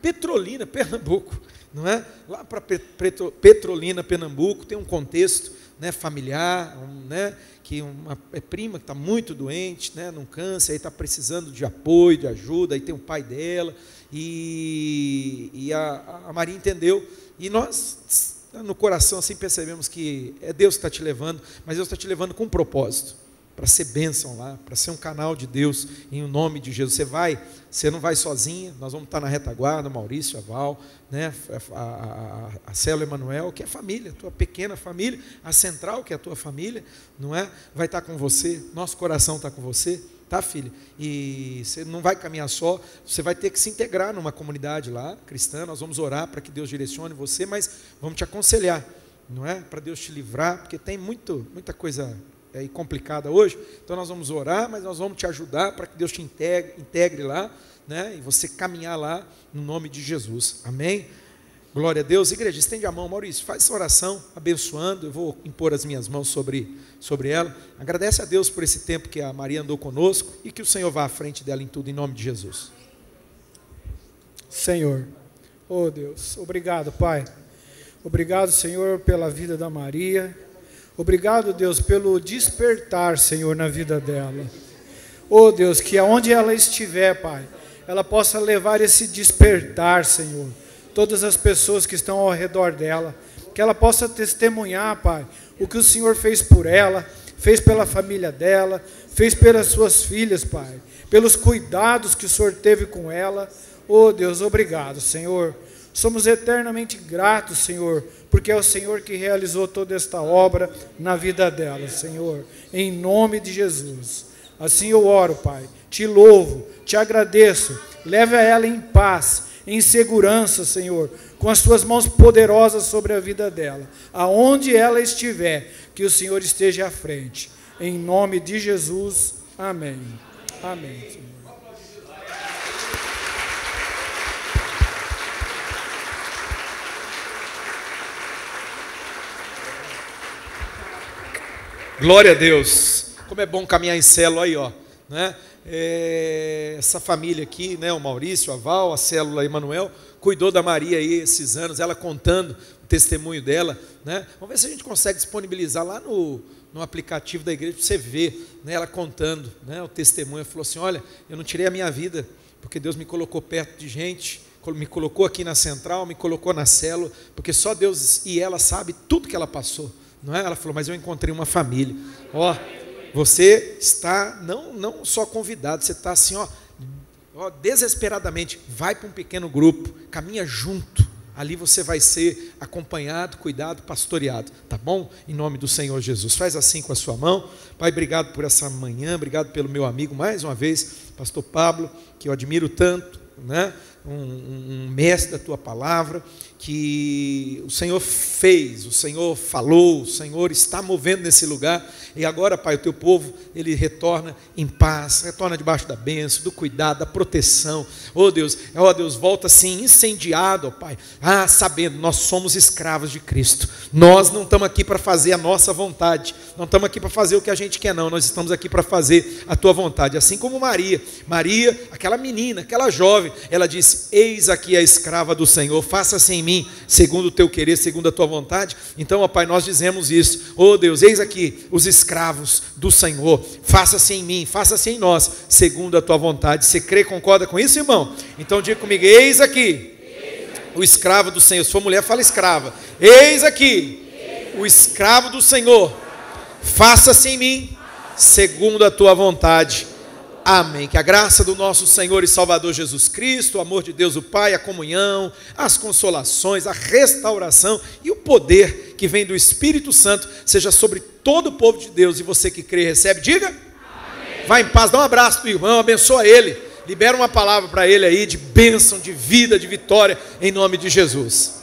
C: Petrolina, Pernambuco, não é? Lá para Petrolina, Pernambuco, tem um contexto, né, familiar, né, que uma prima que está muito doente, né, num câncer, aí está precisando de apoio, de ajuda, aí tem o pai dela, e a Maria entendeu, e nós, no coração, assim, percebemos que é Deus que está te levando, mas Deus está te levando com um propósito, para ser bênção lá, para ser um canal de Deus, em nome de Jesus. Você não vai sozinha, nós vamos estar na retaguarda, Maurício, a Val, né, a célula Emanuel, que é família, tua pequena família, a central, que é a tua família, não é? Vai estar com você, nosso coração está com você, tá, filha? E você não vai caminhar só, você vai ter que se integrar numa comunidade lá, cristã. Nós vamos orar para que Deus direcione você, mas vamos te aconselhar, não é? Para Deus te livrar, porque tem muita coisa complicada hoje, então nós vamos orar, mas nós vamos te ajudar para que Deus te integre lá, né? E você caminhar lá no nome de Jesus, amém? Glória a Deus. Igreja, estende a mão, Maurício, faz essa oração abençoando, eu vou impor as minhas mãos sobre ela, agradece a Deus por esse tempo que a Maria andou conosco e que o Senhor vá à frente dela em tudo, em nome de Jesus.
D: Senhor, oh Deus, obrigado, Pai, obrigado, Senhor, pela vida da Maria. Obrigado, Deus, pelo despertar, Senhor, na vida dela. Oh, Deus, que aonde ela estiver, Pai, ela possa levar esse despertar, Senhor. Todas as pessoas que estão ao redor dela, que ela possa testemunhar, Pai, o que o Senhor fez por ela, fez pela família dela, fez pelas suas filhas, Pai, pelos cuidados que o Senhor teve com ela. Oh, Deus, obrigado, Senhor. Somos eternamente gratos, Senhor, porque é o Senhor que realizou toda esta obra na vida dela, Senhor, em nome de Jesus. Assim eu oro, Pai, te louvo, te agradeço, leve a ela em paz, em segurança, Senhor, com as suas mãos poderosas sobre a vida dela, aonde ela estiver, que o Senhor esteja à frente, em nome de Jesus, amém. Amém, Senhor.
C: Glória a Deus. Como é bom caminhar em célula aí, ó, né? Essa família aqui, né, o Maurício, a Val, a célula Emanuel, cuidou da Maria aí esses anos, ela contando o testemunho dela, né? Vamos ver se a gente consegue disponibilizar lá no aplicativo da igreja para você ver, né, ela contando, né, o testemunho. Ela falou assim: olha, eu não tirei a minha vida porque Deus me colocou perto de gente, me colocou aqui na central, me colocou na célula, porque só Deus e ela sabe tudo que ela passou. Não é? Ela falou, mas eu encontrei uma família. Ó, você está não só convidado, você está assim, ó, desesperadamente, vai para um pequeno grupo, caminha junto, ali você vai ser acompanhado, cuidado, pastoreado, tá bom? Em nome do Senhor Jesus, faz assim com a sua mão. Pai, obrigado por essa manhã, obrigado pelo meu amigo, mais uma vez, pastor Pablo, que eu admiro tanto, né? Um mestre da tua palavra, que o Senhor fez, o Senhor falou, o Senhor está movendo nesse lugar, e agora, Pai, o teu povo, ele retorna em paz, retorna debaixo da bênção, do cuidado, da proteção. Oh Deus, volta assim incendiado, ó Pai, sabendo, nós somos escravos de Cristo, nós não estamos aqui para fazer a nossa vontade, não estamos aqui para fazer o que a gente quer não, nós estamos aqui para fazer a tua vontade, assim como Maria, aquela menina, aquela jovem, ela disse: assim: eis aqui a escrava do Senhor, faça-se em mim segundo o teu querer, segundo a tua vontade. Então, ó Pai, nós dizemos isso: ó Deus, eis aqui os escravos do Senhor, faça-se em mim, faça-se em nós, segundo a tua vontade. Você crê, concorda com isso, irmão? Então diga comigo: eis aqui o escravo do Senhor. Se for mulher, fala escrava. Eis aqui o escravo do Senhor, faça-se em mim segundo a tua vontade. Amém. Que a graça do nosso Senhor e Salvador Jesus Cristo, o amor de Deus o Pai, a comunhão, as consolações, a restauração e o poder que vem do Espírito Santo seja sobre todo o povo de Deus. E você que crê, recebe, diga amém. Vai em paz, dá um abraço para o irmão, abençoa ele, libera uma palavra para ele aí de bênção, de vida, de vitória, em nome de Jesus.